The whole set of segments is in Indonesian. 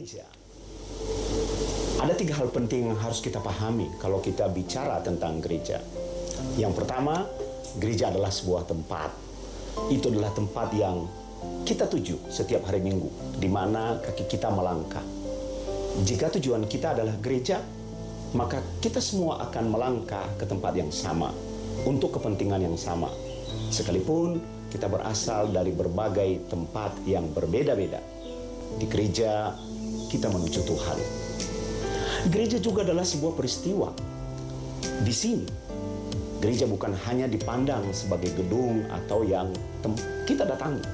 gereja. Ada 3 hal penting yang harus kita pahami kalau kita bicara tentang gereja. Yang pertama, gereja adalah sebuah tempat. Itu adalah tempat yang kita tuju setiap hari Minggu, di mana kaki kita melangkah. Jika tujuan kita adalah gereja, maka kita semua akan melangkah ke tempat yang sama, untuk kepentingan yang sama. Sekalipun kita berasal dari berbagai tempat yang berbeda-beda. Di gereja, kita menuju Tuhan. Gereja juga adalah sebuah peristiwa. Di sini, gereja bukan hanya dipandang sebagai gedung atau yang kita datangi.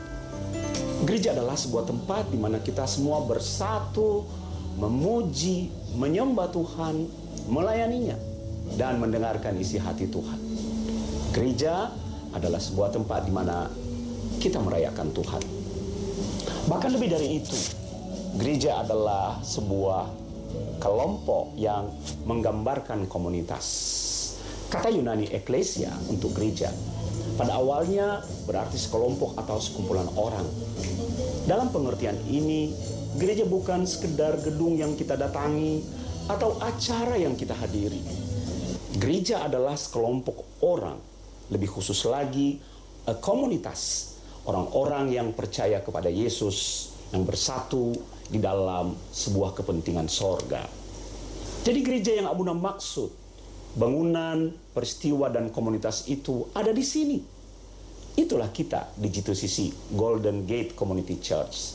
Gereja adalah sebuah tempat di mana kita semua bersatu, memuji, menyembah Tuhan, melayaninya, dan mendengarkan isi hati Tuhan. Gereja adalah sebuah tempat di mana kita merayakan Tuhan. Bahkan lebih dari itu, gereja adalah sebuah kelompok yang menggambarkan komunitas. Kata Yunani eklesia untuk gereja pada awalnya berarti sekelompok atau sekumpulan orang. Dalam pengertian ini, gereja bukan sekedar gedung yang kita datangi atau acara yang kita hadiri. Gereja adalah sekelompok orang, lebih khusus lagi komunitas orang-orang yang percaya kepada Yesus, yang bersatu di dalam sebuah kepentingan sorga. Jadi gereja yang Abuna maksud, bangunan, peristiwa, dan komunitas itu ada di sini. Itulah kita di GTCC, Golden Gate Community Church.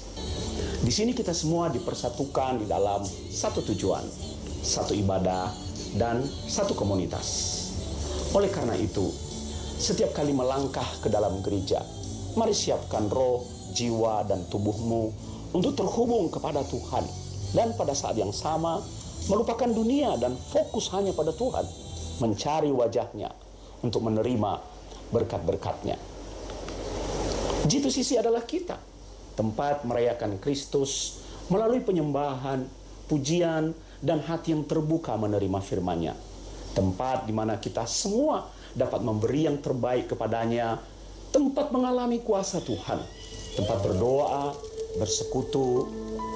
Di sini kita semua dipersatukan di dalam satu tujuan, satu ibadah, dan satu komunitas. Oleh karena itu, setiap kali melangkah ke dalam gereja, mari siapkan roh, jiwa, dan tubuhmu untuk terhubung kepada Tuhan. Dan pada saat yang sama, melupakan dunia dan fokus hanya pada Tuhan. Mencari wajahnya untuk menerima berkat-berkatnya. GTCC adalah kita. Tempat merayakan Kristus melalui penyembahan, pujian, dan hati yang terbuka menerima firman-Nya. Tempat di mana kita semua dapat memberi yang terbaik kepadanya. Tempat mengalami kuasa Tuhan. Tempat berdoa, bersekutu,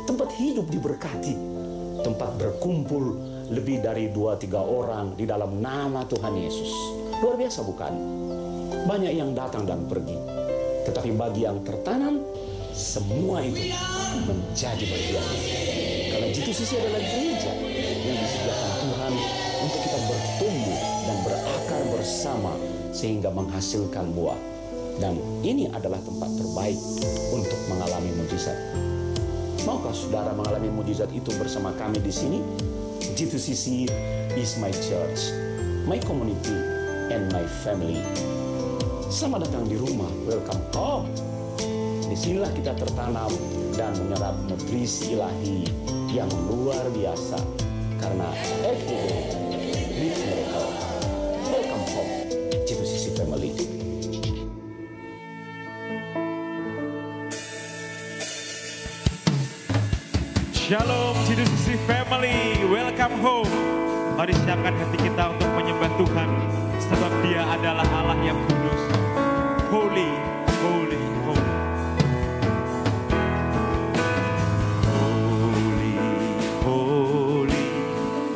tempat hidup diberkati, tempat berkumpul lebih dari 2-3 orang di dalam nama Tuhan Yesus. Luar biasa bukan? Banyak yang datang dan pergi, tetapi bagi yang tertanam, semua itu menjadi bagian. Karena GTCC adalah gereja yang disediakan Tuhan untuk kita bertumbuh dan berakar bersama sehingga menghasilkan buah. Dan ini adalah tempat terbaik untuk mengalami mujizat. Maukah saudara mengalami mujizat itu bersama kami di sini? GTCC is my church, my community, and my family. Selamat datang di rumah, welcome home. Disinilah kita tertanam dan menyerap nutrisi ilahi yang luar biasa. Karena every day, big miracle. Welcome home, GTCC family. Shalom GTCC family, welcome home. Mari siapkan hati kita untuk menyembah Tuhan, sebab Dia adalah Allah yang kudus. Holy, holy, holy. Holy, holy,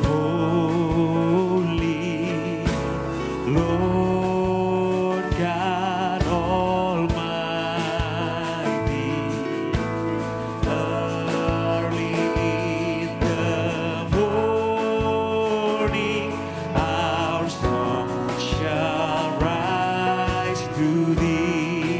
holy, Lord God Almighty. Early in the morning, our song shall rise to Thee.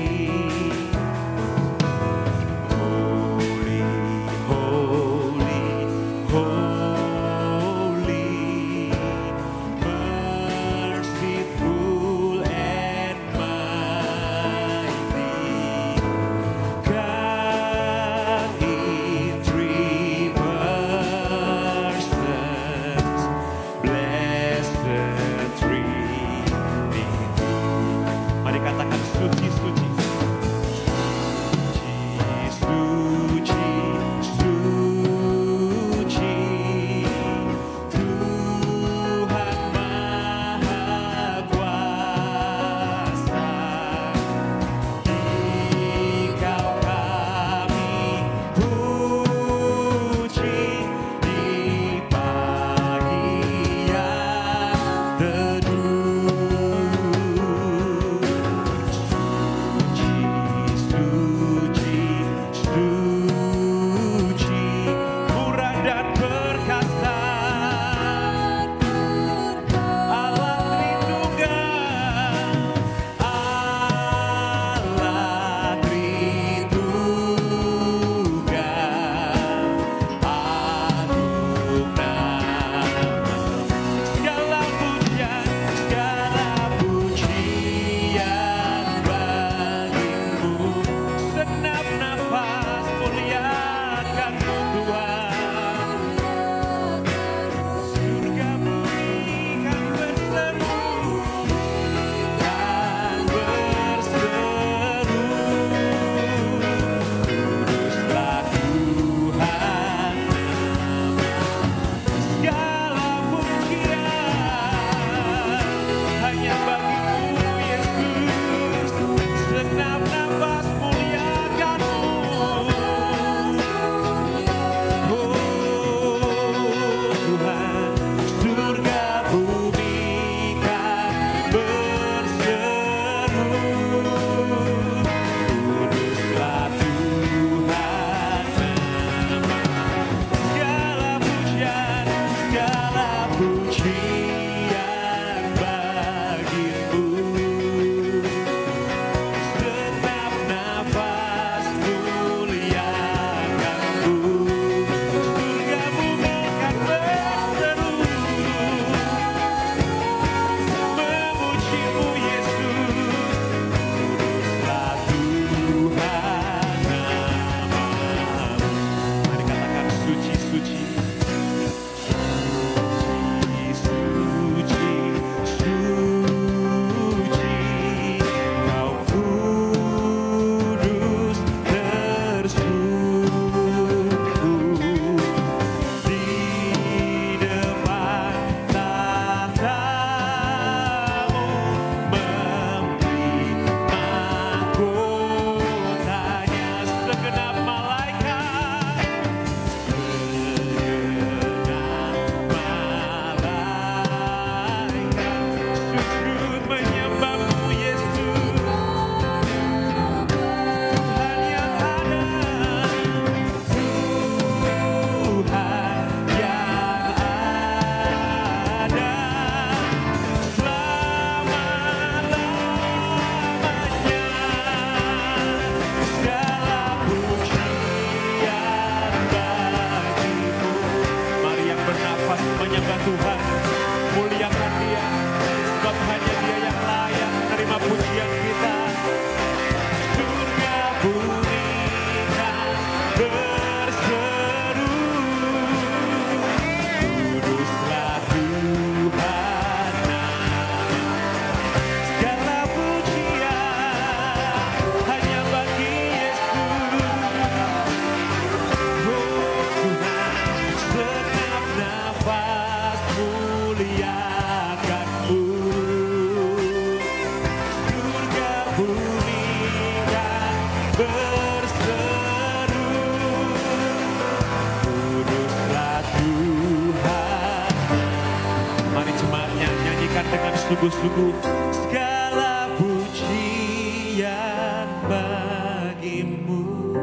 sungguh-sungguh segala pujian bagimu.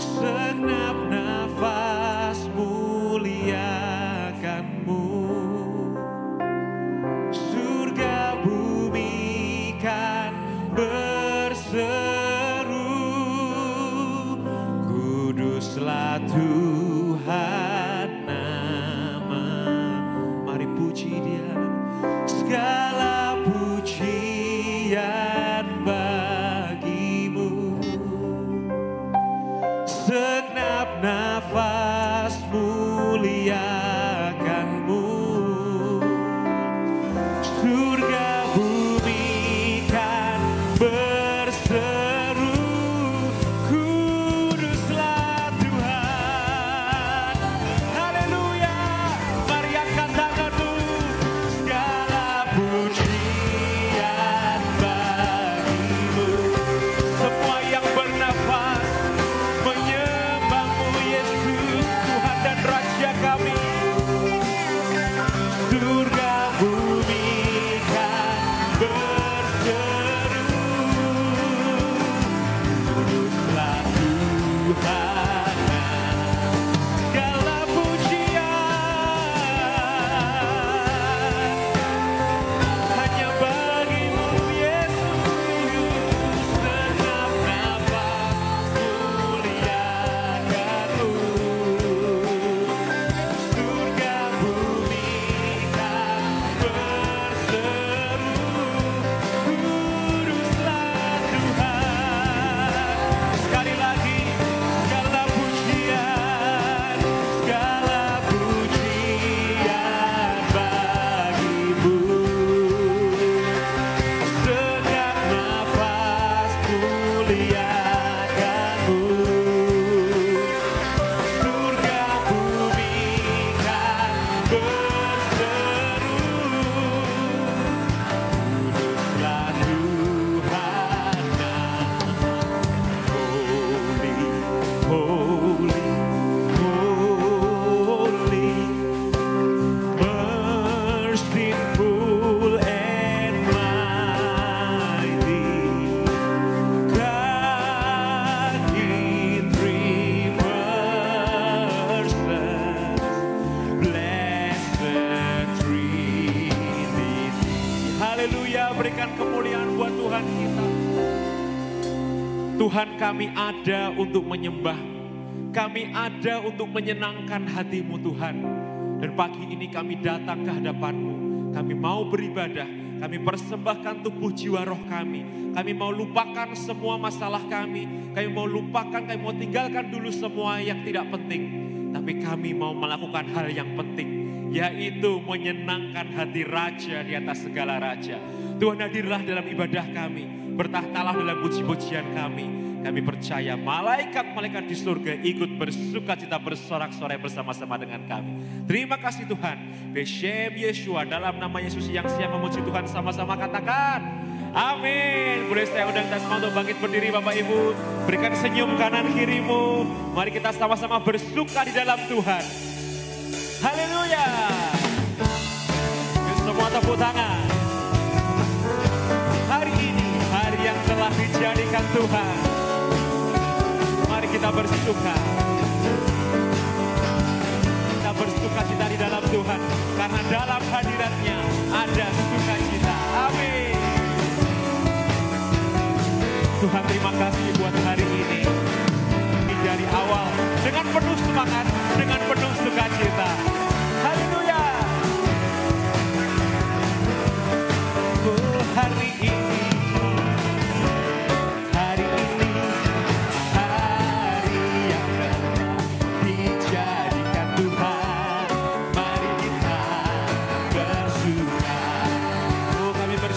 Segenap nafas muliakanmu. Surga bumi kan berseru, kuduslah Tuhan nama. Mari puji Dia. Segala pujian bagimu. Segenap nafas muliakanmu. Surga bumi kan berseru, kuduslah Tuhan. Haleluya. Mari angkat tanganmu. Segala pujian bagimu. Semua yang bernafas menyembahmu Yesus, Tuhan dan Raja kami. Surga bumi kan berseru, kuduslah Tuhan. Segala pujian hanya bagimu Yesus. Segenap nafas muliakanmu. Surga bumi kan berseru, kuduslah Tuhan. Sekali lagi, segala pujian bagimu. Segenap nafas muliakanmu. Surga bumi kan berseru, kuduslah Tuhan. Holy, holy, merciful and mighty, God in three persons, blessed Trinity. Haleluya, berikan kemuliaan buat Tuhan kita. Tuhan, kami ada untuk menyembah. Kami ada untuk menyenangkan hati-Mu Tuhan. Dan pagi ini kami datang ke hadapan-Mu. Kami mau beribadah. Kami persembahkan tubuh jiwa roh kami. Kami mau lupakan semua masalah kami. Kami mau lupakan, kami mau tinggalkan dulu semua yang tidak penting. Tapi kami mau melakukan hal yang penting, yaitu menyenangkan hati Raja di atas segala raja. Tuhan, hadirlah dalam ibadah kami. Bertahtalah dalam puji-pujian kami. Kami percaya malaikat-malaikat di surga ikut bersukacita bersorak-sorai bersama-sama dengan kami. Terima kasih Tuhan. Beshem Yeshua, dalam nama Yesus yang siap memuji Tuhan, sama-sama katakan amin. Boleh saya undang kita semua untuk bangkit berdiri Bapak Ibu. Berikan senyum kanan kirimu. Mari kita sama-sama bersuka di dalam Tuhan. Haleluya. Semua tepuk tangan. Hari ini, hari yang telah dijadikan Tuhan. Mari kita bersuka. Kita bersuka cita di dalam Tuhan. Karena dalam hadiratnya ada sukacita. Amin. Tuhan, terima kasih buat hari ini. Dari awal dengan penuh semangat, dengan penuh sukacita. Haleluya. Oh, hari ini.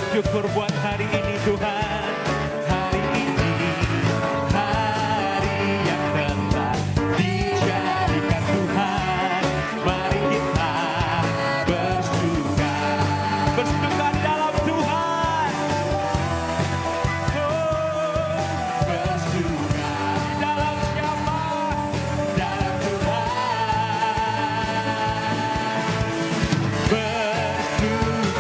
Syukur buat hari ini Tuhan. Hari ini hari yang telah dijadikan Tuhan. Mari kita bersuka. Bersuka di dalam Tuhan. Oh, bersuka di dalam siapa? Dalam Tuhan. Bersuka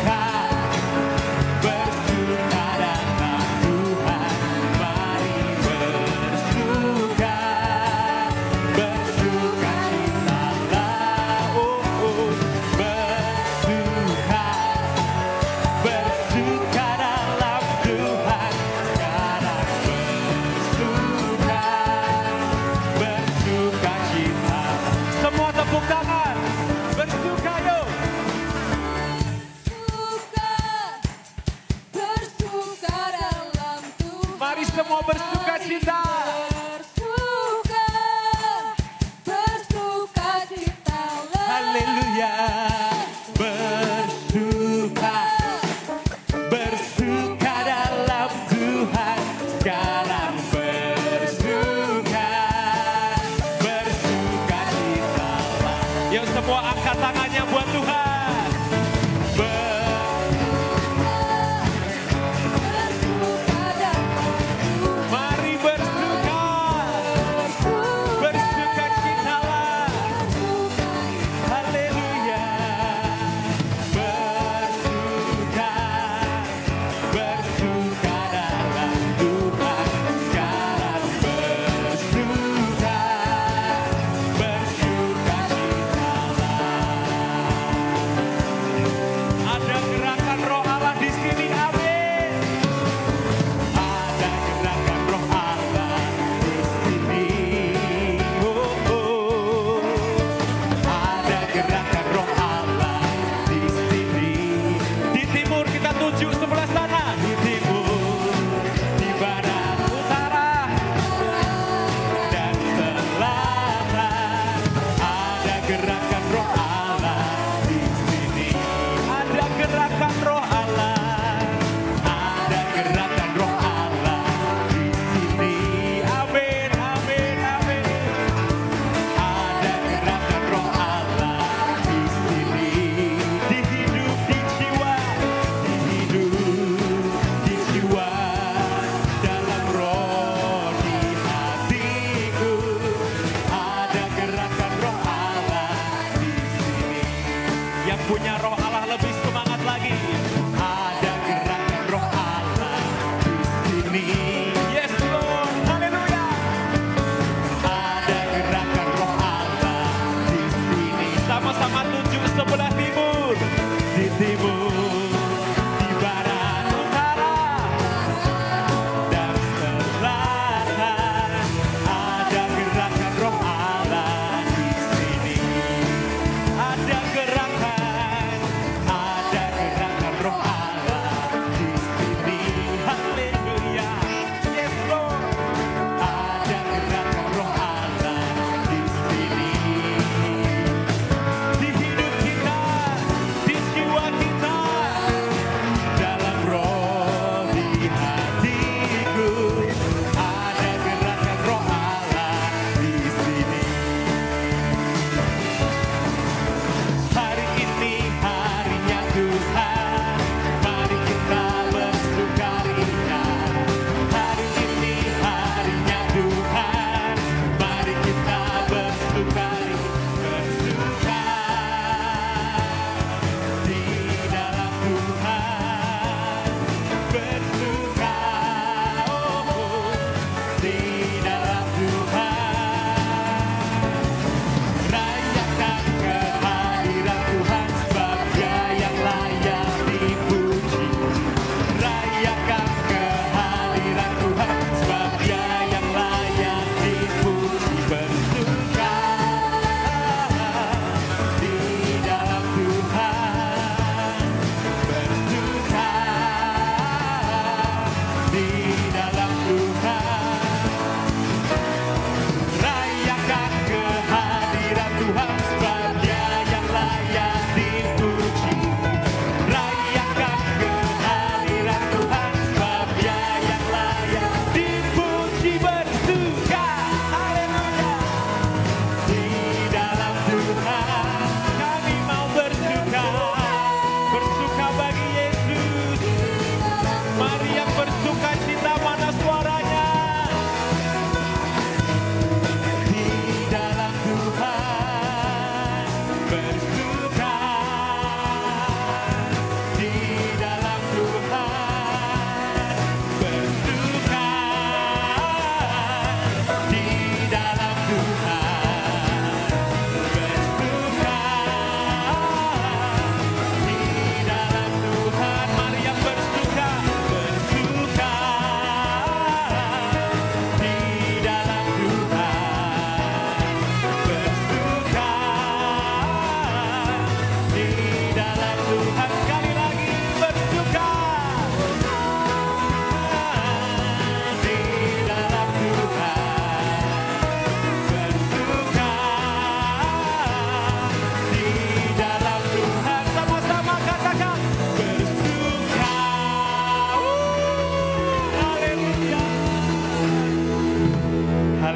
semua bersuka cita. Bersuka cita. Haleluya. Bersuka dalam Tuhan. Sekarang bersuka cita. Yuk semua angkat tangannya buat Tuhan. Mari bersuka.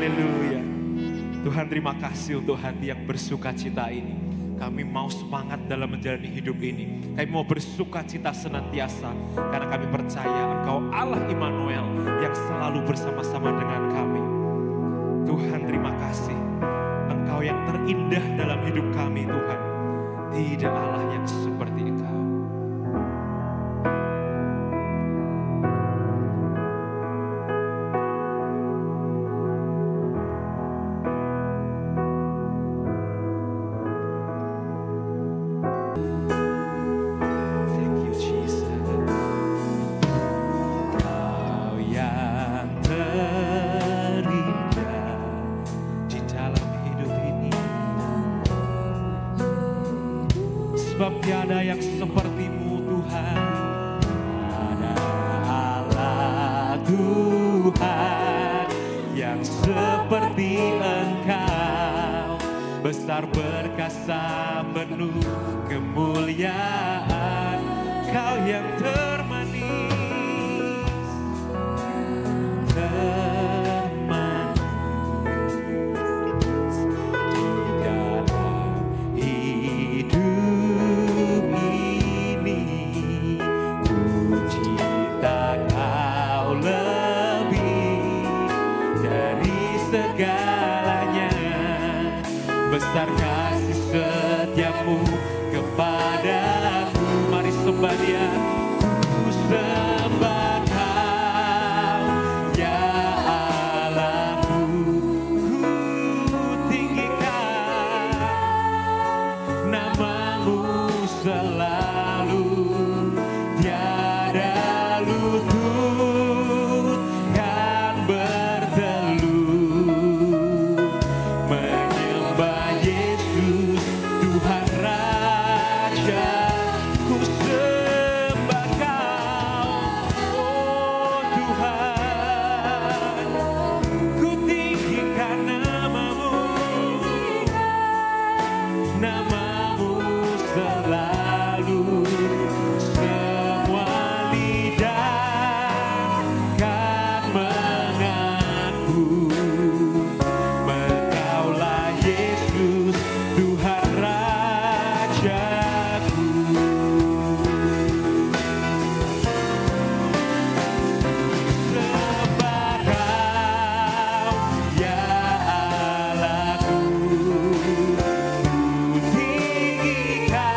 Haleluya. Tuhan, terima kasih untuk hati yang bersuka cita ini. Kami mau semangat dalam menjalani hidup ini. Kami mau bersuka cita senantiasa karena kami percaya Engkau Allah Immanuel yang selalu bersama-sama dengan kami. Tuhan, terima kasih. Engkau yang terindah dalam hidup kami, Tuhan. Tidak Allah yang seperti Engkau. Sebab tiada yang seperti-Mu Tuhan. Ada Allah Tuhan yang seperti Engkau, besar perkasa penuh kemuliaan, Kau yang termanis, besar kasih setiamu kepadaku. Mari sembah Dia. Ku sembah Kau, ya Allahku. Ku tinggikan nama-Mu selalu. Tiada lutut kan bertelut menyembah Yesus Tuhan Raja. Ku sembah Kau, oh Tuhan. Ku tinggikan nama-Mu, nama-Mu selalu. Semua lidah kan mengaku Engkaulah Yesus Tuhan Rajaku. Sembah Kau, ya Allahku. Ku tinggikan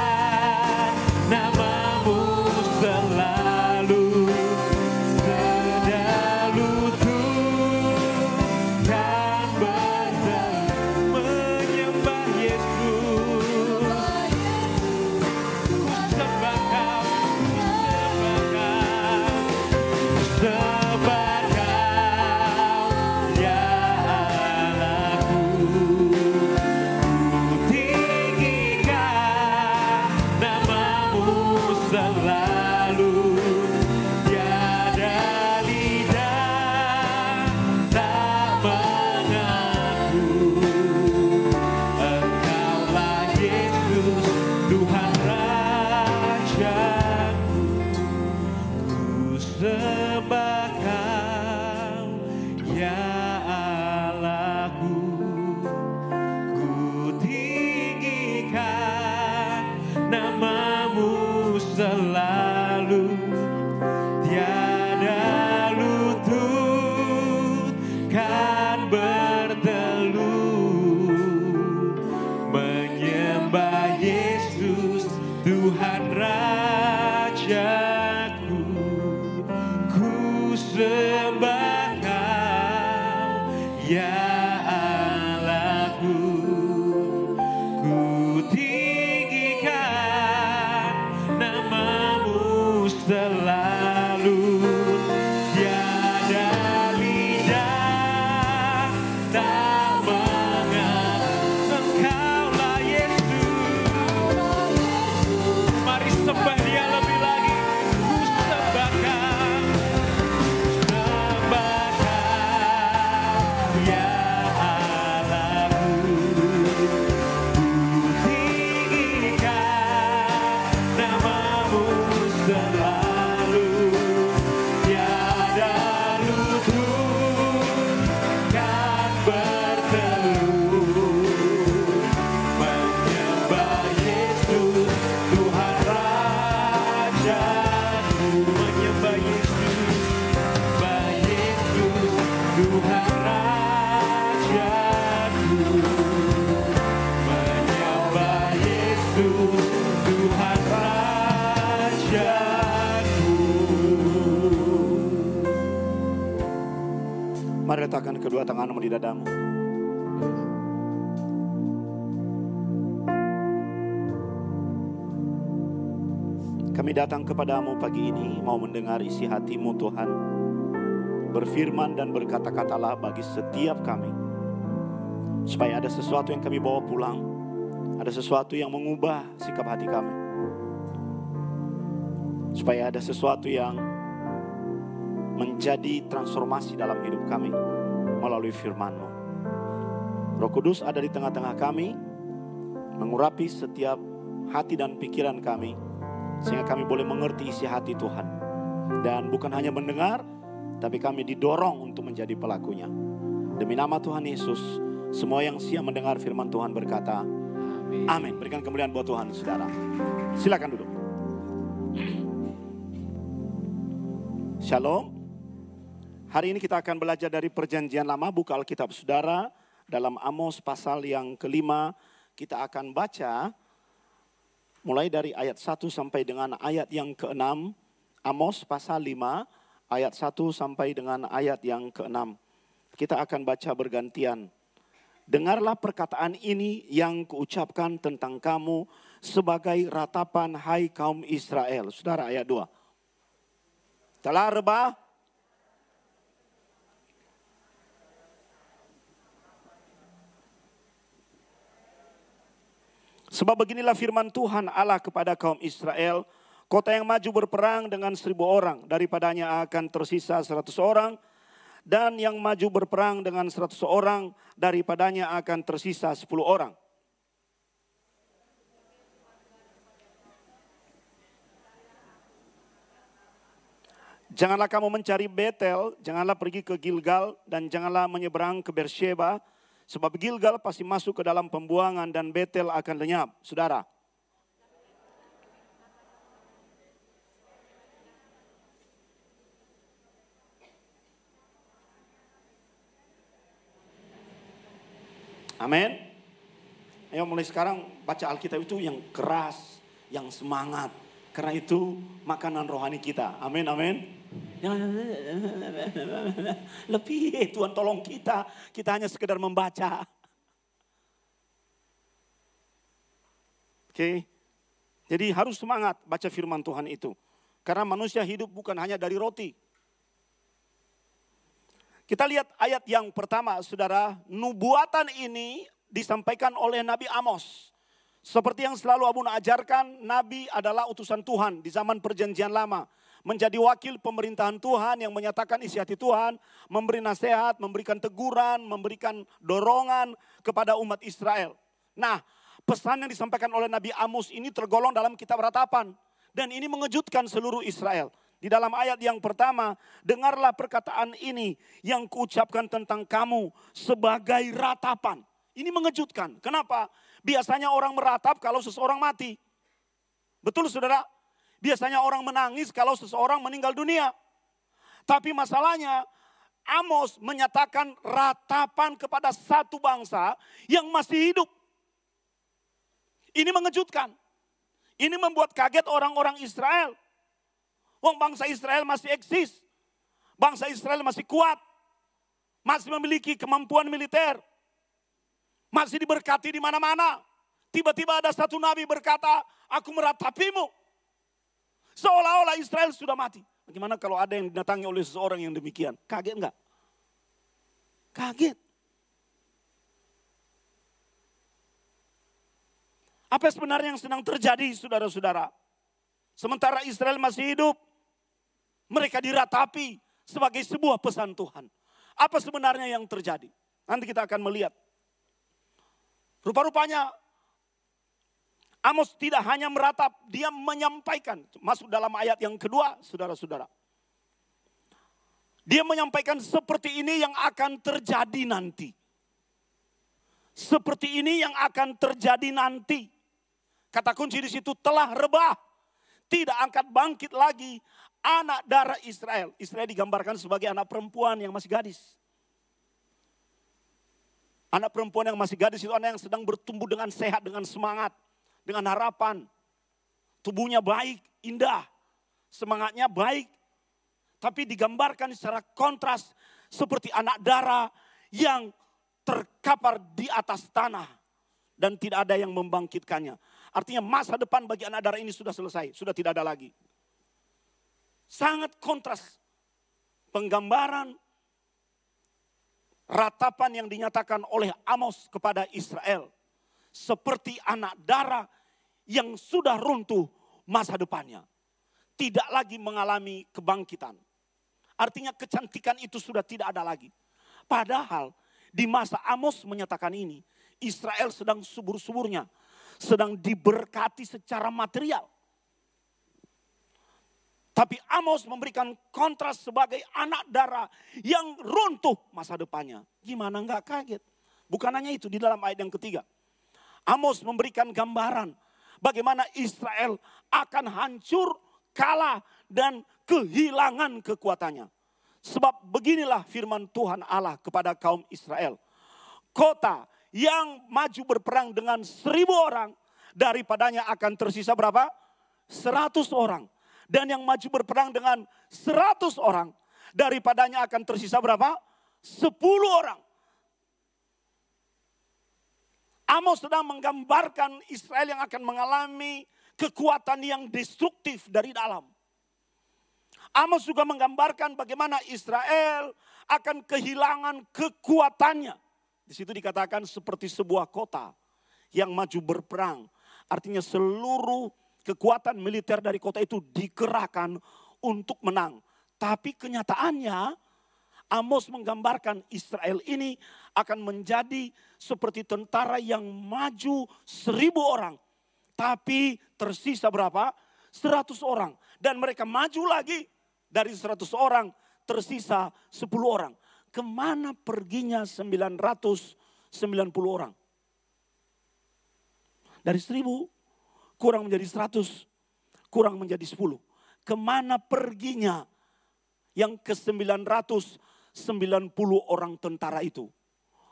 nama-Mu selalu. Tiada lutut kan bertelut menyembah Yesus. Ku sembah Kau, ku sembah Kau, ku sembah Kau, ya Allahku. Ku tinggikan nama-Mu selalu. Tiada lidah tak mengaku Engkaulah Yesus Tuhan Rajaku. Ku sembah Kau, ya Allahku. Ku tinggikan nama-Mu selalu. Tiada lutut kan bertelut menyembah Yesus Tuhan Rajaku. Ku sembah Kau, ya Allahku. Ku tinggikan nama-Mu selalu. Tiada lidah tak mengaku Engkaulah Yesus. Mari sembah Dia lebih lagi. Ku sembah Kau, sembah Kau, ya letakkan kedua tanganmu di dadamu. Kami datang kepadamu pagi ini mau mendengar isi hatimu Tuhan. Berfirman dan berkata-katalah bagi setiap kami. Supaya ada sesuatu yang kami bawa pulang. Ada sesuatu yang mengubah sikap hati kami. Supaya ada sesuatu yang menjadi transformasi dalam hidup kami melalui firman-Mu. Roh Kudus ada di tengah-tengah kami, mengurapi setiap hati dan pikiran kami, sehingga kami boleh mengerti isi hati Tuhan. Dan bukan hanya mendengar, tapi kami didorong untuk menjadi pelakunya. Demi nama Tuhan Yesus, semua yang siap mendengar firman Tuhan berkata, amin. Berikan kemuliaan buat Tuhan, saudara. Silakan duduk. Shalom. Hari ini kita akan belajar dari Perjanjian Lama. Buka Alkitab saudara dalam Amos pasal yang kelima. Kita akan baca mulai dari ayat 1 sampai dengan ayat yang ke-6. Amos pasal 5 ayat 1 sampai dengan ayat yang ke-6. Kita akan baca bergantian. Dengarlah perkataan ini yang kuucapkan tentang kamu sebagai ratapan hai kaum Israel. Saudara, ayat 2. Telah rebah sebab beginilah firman Tuhan Allah kepada kaum Israel. Kota yang maju berperang dengan 1.000 orang, daripadanya akan tersisa 100 orang. Dan yang maju berperang dengan 100 orang, daripadanya akan tersisa 10 orang. Janganlah kamu mencari Betel, janganlah pergi ke Gilgal, dan janganlah menyeberang ke Beersheba. Sebab Gilgal pasti masuk ke dalam pembuangan dan Betel akan lenyap. Saudara. Amin. Ayo mulai sekarang baca Alkitab itu yang keras, yang semangat. Karena itu makanan rohani kita. Amin, amin. Lebih Tuhan tolong kita. Kita hanya sekedar membaca. Oke. Jadi harus semangat baca firman Tuhan itu. Karena manusia hidup bukan hanya dari roti. Kita lihat ayat yang pertama, saudara. Nubuatan ini disampaikan oleh Nabi Amos. Seperti yang selalu Abuna ajarkan, Nabi adalah utusan Tuhan di zaman Perjanjian Lama. Menjadi wakil pemerintahan Tuhan yang menyatakan isi hati Tuhan, memberi nasihat, memberikan teguran, memberikan dorongan kepada umat Israel. Nah, pesan yang disampaikan oleh Nabi Amos ini tergolong dalam kitab ratapan. Dan ini mengejutkan seluruh Israel. Di dalam ayat yang pertama, dengarlah perkataan ini yang kuucapkan tentang kamu sebagai ratapan. Ini mengejutkan. Kenapa? Biasanya orang meratap kalau seseorang mati. Betul saudara? Biasanya orang menangis kalau seseorang meninggal dunia. Tapi masalahnya Amos menyatakan ratapan kepada satu bangsa yang masih hidup. Ini mengejutkan. Ini membuat kaget orang-orang Israel. Wong bangsa Israel masih eksis. Bangsa Israel masih kuat. Masih memiliki kemampuan militer. Masih diberkati di mana-mana. Tiba-tiba ada satu nabi berkata, aku meratapimu. Seolah-olah Israel sudah mati. Bagaimana kalau ada yang didatangi oleh seseorang yang demikian? Kaget enggak? Kaget. Apa sebenarnya yang sedang terjadi, saudara-saudara? Sementara Israel masih hidup, mereka diratapi sebagai sebuah pesan Tuhan. Apa sebenarnya yang terjadi? Nanti kita akan melihat. Rupa-rupanya Amos tidak hanya meratap, dia menyampaikan. Masuk dalam ayat yang kedua, saudara-saudara. Dia menyampaikan seperti ini yang akan terjadi nanti. Seperti ini yang akan terjadi nanti. Kata kunci di situ, telah rebah. Tidak angkat bangkit lagi anak darah Israel. Israel digambarkan sebagai anak perempuan yang masih gadis. Anak perempuan yang masih gadis itu anak yang sedang bertumbuh dengan sehat, dengan semangat. Dengan harapan. Tubuhnya baik, indah. Semangatnya baik. Tapi digambarkan secara kontras seperti anak darah yang terkapar di atas tanah dan tidak ada yang membangkitkannya. Artinya masa depan bagi anak darah ini sudah selesai, sudah tidak ada lagi. Sangat kontras penggambaran ratapan yang dinyatakan oleh Amos kepada Israel. Seperti anak darah yang sudah runtuh masa depannya. Tidak lagi mengalami kebangkitan. Artinya kecantikan itu sudah tidak ada lagi. Padahal di masa Amos menyatakan ini, Israel sedang subur-suburnya. Sedang diberkati secara material. Tapi Amos memberikan kontras sebagai anak darah yang runtuh masa depannya. Gimana enggak kaget? Bukan hanya itu, di dalam ayat yang ketiga. Amos memberikan gambaran bagaimana Israel akan hancur, kalah, dan kehilangan kekuatannya. Sebab beginilah firman Tuhan Allah kepada kaum Israel. Kota yang maju berperang dengan 1.000 orang, daripadanya akan tersisa berapa? 100 orang. Dan yang maju berperang dengan 100 orang, daripadanya akan tersisa berapa? 10 orang. Amos sedang menggambarkan Israel yang akan mengalami kekuatan yang destruktif dari dalam. Amos juga menggambarkan bagaimana Israel akan kehilangan kekuatannya. Di situ dikatakan seperti sebuah kota yang maju berperang. Artinya seluruh kekuatan militer dari kota itu dikerahkan untuk menang. Tapi kenyataannya Amos menggambarkan Israel ini akan menjadi seperti tentara yang maju 1.000 orang. Tapi tersisa berapa? 100 orang. Dan mereka maju lagi dari 100 orang tersisa 10 orang. Kemana perginya 990 orang? Dari 1.000 kurang menjadi 100, kurang menjadi 10. Kemana perginya yang ke 990 orang tentara itu?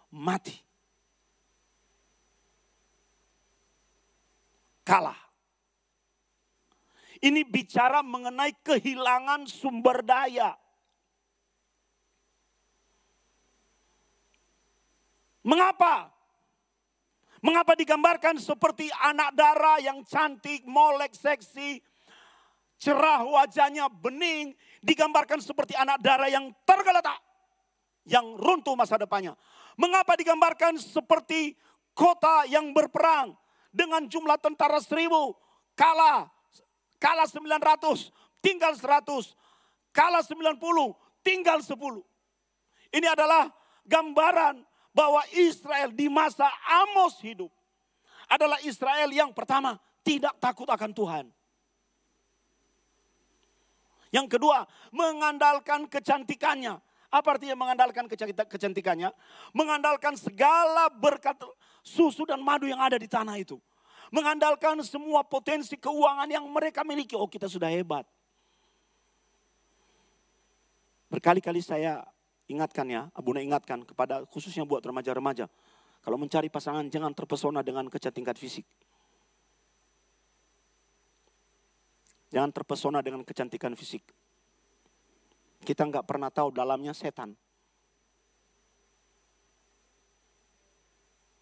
Mati. Kalah. Ini bicara mengenai kehilangan sumber daya. Mengapa? Mengapa digambarkan seperti anak darah yang cantik, molek, seksi, cerah wajahnya, bening. Digambarkan seperti anak darah yang tergeletak, yang runtuh masa depannya. Mengapa digambarkan seperti kota yang berperang dengan jumlah tentara 1.000, kalah 900, tinggal 100, kalah 90, tinggal 10. Ini adalah gambaran bahwa Israel di masa Amos hidup adalah Israel yang pertama tidak takut akan Tuhan. Yang kedua, mengandalkan kecantikannya. Apa artinya mengandalkan kecantikannya? Mengandalkan segala berkat susu dan madu yang ada di tanah itu. Mengandalkan semua potensi keuangan yang mereka miliki. Oh, kita sudah hebat. Berkali-kali saya ingatkan ya, Abuna ingatkan kepada khususnya buat remaja-remaja. Kalau mencari pasangan jangan terpesona dengan kecantikan fisik. Jangan terpesona dengan kecantikan fisik. Kita nggak pernah tahu dalamnya setan.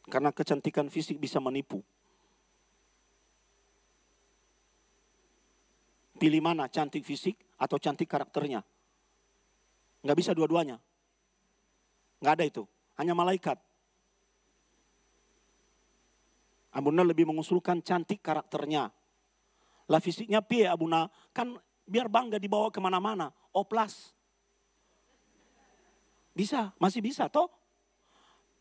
Karena kecantikan fisik bisa menipu. Pilih mana, cantik fisik atau cantik karakternya. Nggak bisa dua-duanya. Nggak ada itu, hanya malaikat. Abuna lebih mengusulkan cantik karakternya. Lah fisiknya piye Abuna, kan biar bangga dibawa kemana-mana. Oplas. Bisa, masih bisa toh.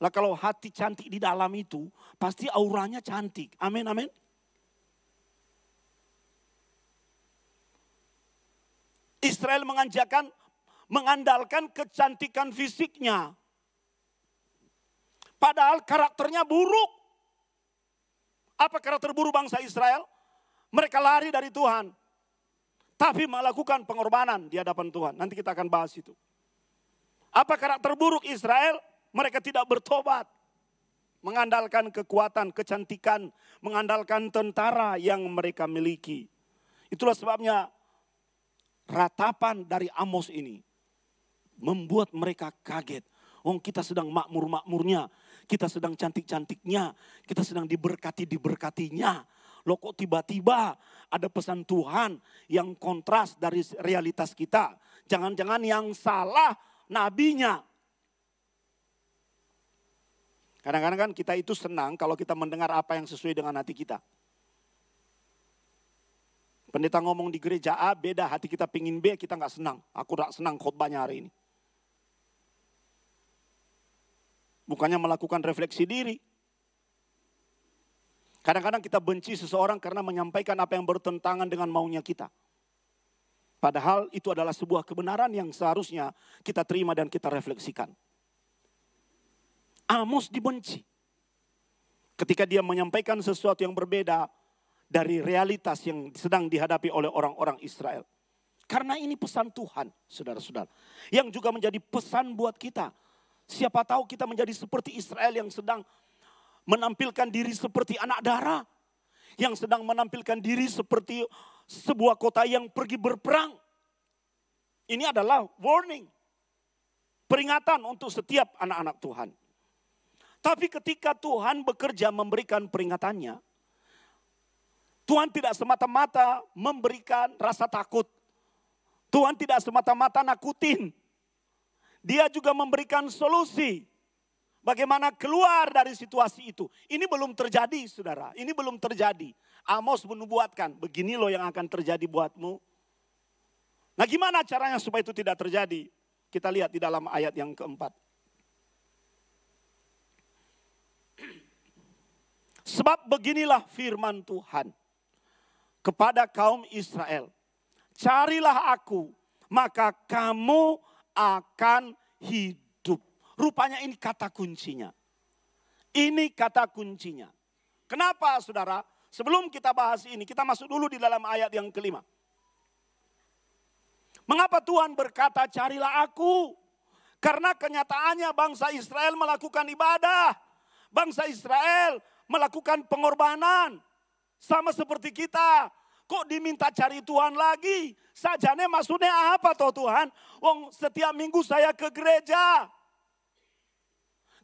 Lah kalau hati cantik di dalam itu, pasti auranya cantik. Amin, amin. Israel mengandalkan kecantikan fisiknya. Padahal karakternya buruk. Apa karakter buruk bangsa Israel? Mereka lari dari Tuhan. Tapi melakukan pengorbanan di hadapan Tuhan. Nanti kita akan bahas itu. Apa karakter buruk Israel? Mereka tidak bertobat. Mengandalkan kekuatan, kecantikan. Mengandalkan tentara yang mereka miliki. Itulah sebabnya ratapan dari Amos ini membuat mereka kaget. Kita sedang makmur-makmurnya, kita sedang cantik-cantiknya, kita sedang diberkati-diberkatinya. Kok tiba-tiba ada pesan Tuhan yang kontras dari realitas kita. Jangan-jangan yang salah nabinya. Kadang-kadang kan kita itu senang kalau kita mendengar apa yang sesuai dengan hati kita. Pendeta ngomong di gereja A, beda hati kita pingin B, kita gak senang. Aku gak senang khotbahnya hari ini. Bukannya melakukan refleksi diri. Kadang-kadang kita benci seseorang karena menyampaikan apa yang bertentangan dengan maunya kita. Padahal itu adalah sebuah kebenaran yang seharusnya kita terima dan kita refleksikan. Amos dibenci ketika dia menyampaikan sesuatu yang berbeda dari realitas yang sedang dihadapi oleh orang-orang Israel. Karena ini pesan Tuhan, saudara-saudara. Yang juga menjadi pesan buat kita. Siapa tahu kita menjadi seperti Israel yang sedang menampilkan diri seperti anak darah. Yang sedang menampilkan diri seperti sebuah kota yang pergi berperang. Ini adalah warning. Peringatan untuk setiap anak-anak Tuhan. Tapi ketika Tuhan bekerja memberikan peringatannya, Tuhan tidak semata-mata memberikan rasa takut. Tuhan tidak semata-mata nakutin. Dia juga memberikan solusi. Bagaimana keluar dari situasi itu. Ini belum terjadi, saudara. Ini belum terjadi. Amos menubuatkan, begini loh yang akan terjadi buatmu. Nah, gimana caranya supaya itu tidak terjadi? Kita lihat di dalam ayat yang keempat. Sebab beginilah firman Tuhan kepada kaum Israel. Carilah aku, maka kamu akan hidup. Rupanya ini kata kuncinya. Ini kata kuncinya. Kenapa, saudara? Sebelum kita bahas ini, kita masuk dulu di dalam ayat yang kelima. Mengapa Tuhan berkata carilah aku? Karena kenyataannya bangsa Israel melakukan ibadah. Bangsa Israel melakukan pengorbanan. Sama seperti kita. Kok diminta cari Tuhan lagi? Sajane maksudnya apa toh Tuhan? Setiap minggu saya ke gereja.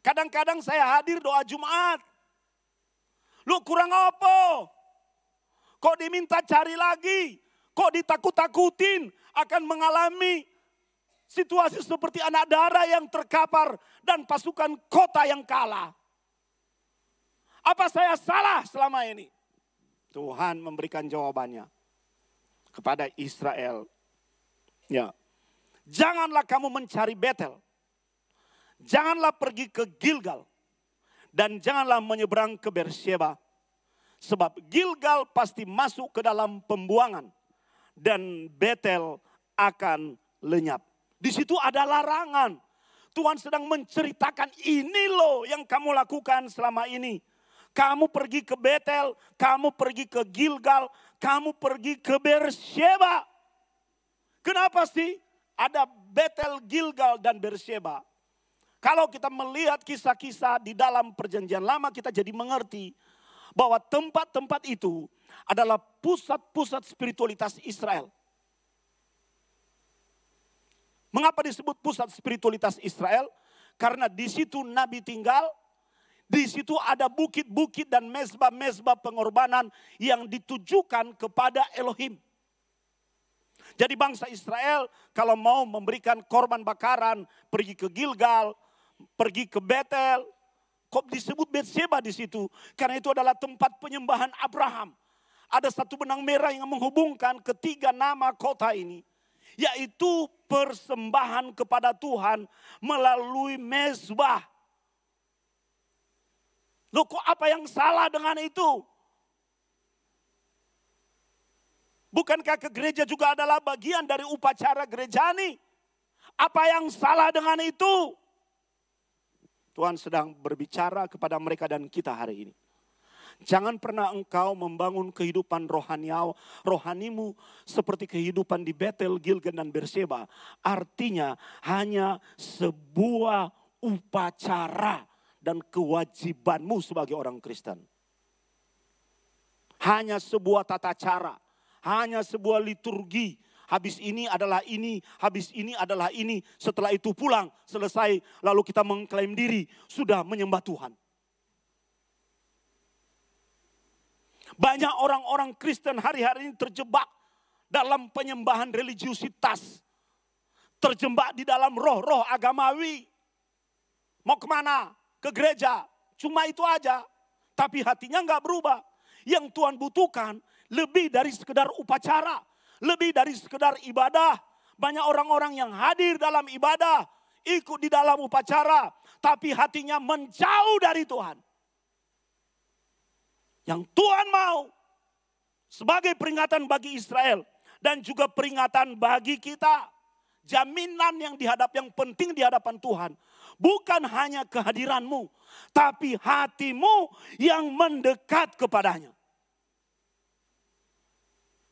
Kadang-kadang saya hadir doa Jumat. Lu kurang apa? Kok diminta cari lagi? Kok ditakut-takutin akan mengalami situasi seperti anak darah yang terkapar dan pasukan kota yang kalah? Apa saya salah selama ini? Tuhan memberikan jawabannya kepada Israel. Ya, janganlah kamu mencari Betel. Janganlah pergi ke Gilgal. Dan janganlah menyeberang ke Beersheba. Sebab Gilgal pasti masuk ke dalam pembuangan. Dan Betel akan lenyap. Di situ ada larangan. Tuhan sedang menceritakan ini loh yang kamu lakukan selama ini. Kamu pergi ke Betel, kamu pergi ke Gilgal, kamu pergi ke Beersheba. Kenapa sih ada Betel, Gilgal, dan Beersheba? Kalau kita melihat kisah-kisah di dalam perjanjian lama, kita jadi mengerti bahwa tempat-tempat itu adalah pusat-pusat spiritualitas Israel. Mengapa disebut pusat spiritualitas Israel? Karena di situ Nabi tinggal. Di situ ada bukit-bukit dan mezbah-mezbah pengorbanan yang ditujukan kepada Elohim. Jadi bangsa Israel kalau mau memberikan korban bakaran, pergi ke Gilgal, pergi ke Betel. Kok disebut Beersheba di situ? Karena itu adalah tempat penyembahan Abraham. Ada satu benang merah yang menghubungkan ketiga nama kota ini. Yaitu persembahan kepada Tuhan melalui mezbah. Loh, kok apa yang salah dengan itu? Bukankah ke gereja juga adalah bagian dari upacara gerejani? Apa yang salah dengan itu? Tuhan sedang berbicara kepada mereka dan kita hari ini. Jangan pernah engkau membangun kehidupan rohanimu seperti kehidupan di Betel, Gilgal, dan Beersheba. Artinya hanya sebuah upacara dan kewajibanmu sebagai orang Kristen. Hanya sebuah tata cara, hanya sebuah liturgi, habis ini adalah ini, habis ini adalah ini. Setelah itu pulang, selesai, lalu kita mengklaim diri sudah menyembah Tuhan. Banyak orang-orang Kristen hari-hari ini terjebak dalam penyembahan religiusitas. Terjebak di dalam roh-roh agamawi. Mau kemana? Ke gereja. Cuma itu aja. Tapi hatinya nggak berubah. Yang Tuhan butuhkan lebih dari sekedar upacara. Lebih dari sekedar ibadah. Banyak orang-orang yang hadir dalam ibadah. Ikut di dalam upacara. Tapi hatinya menjauh dari Tuhan. Yang Tuhan mau. Sebagai peringatan bagi Israel. Dan juga peringatan bagi kita. Jaminan yang penting di hadapan Tuhan. Bukan hanya kehadiranmu. Tapi hatimu yang mendekat kepadanya.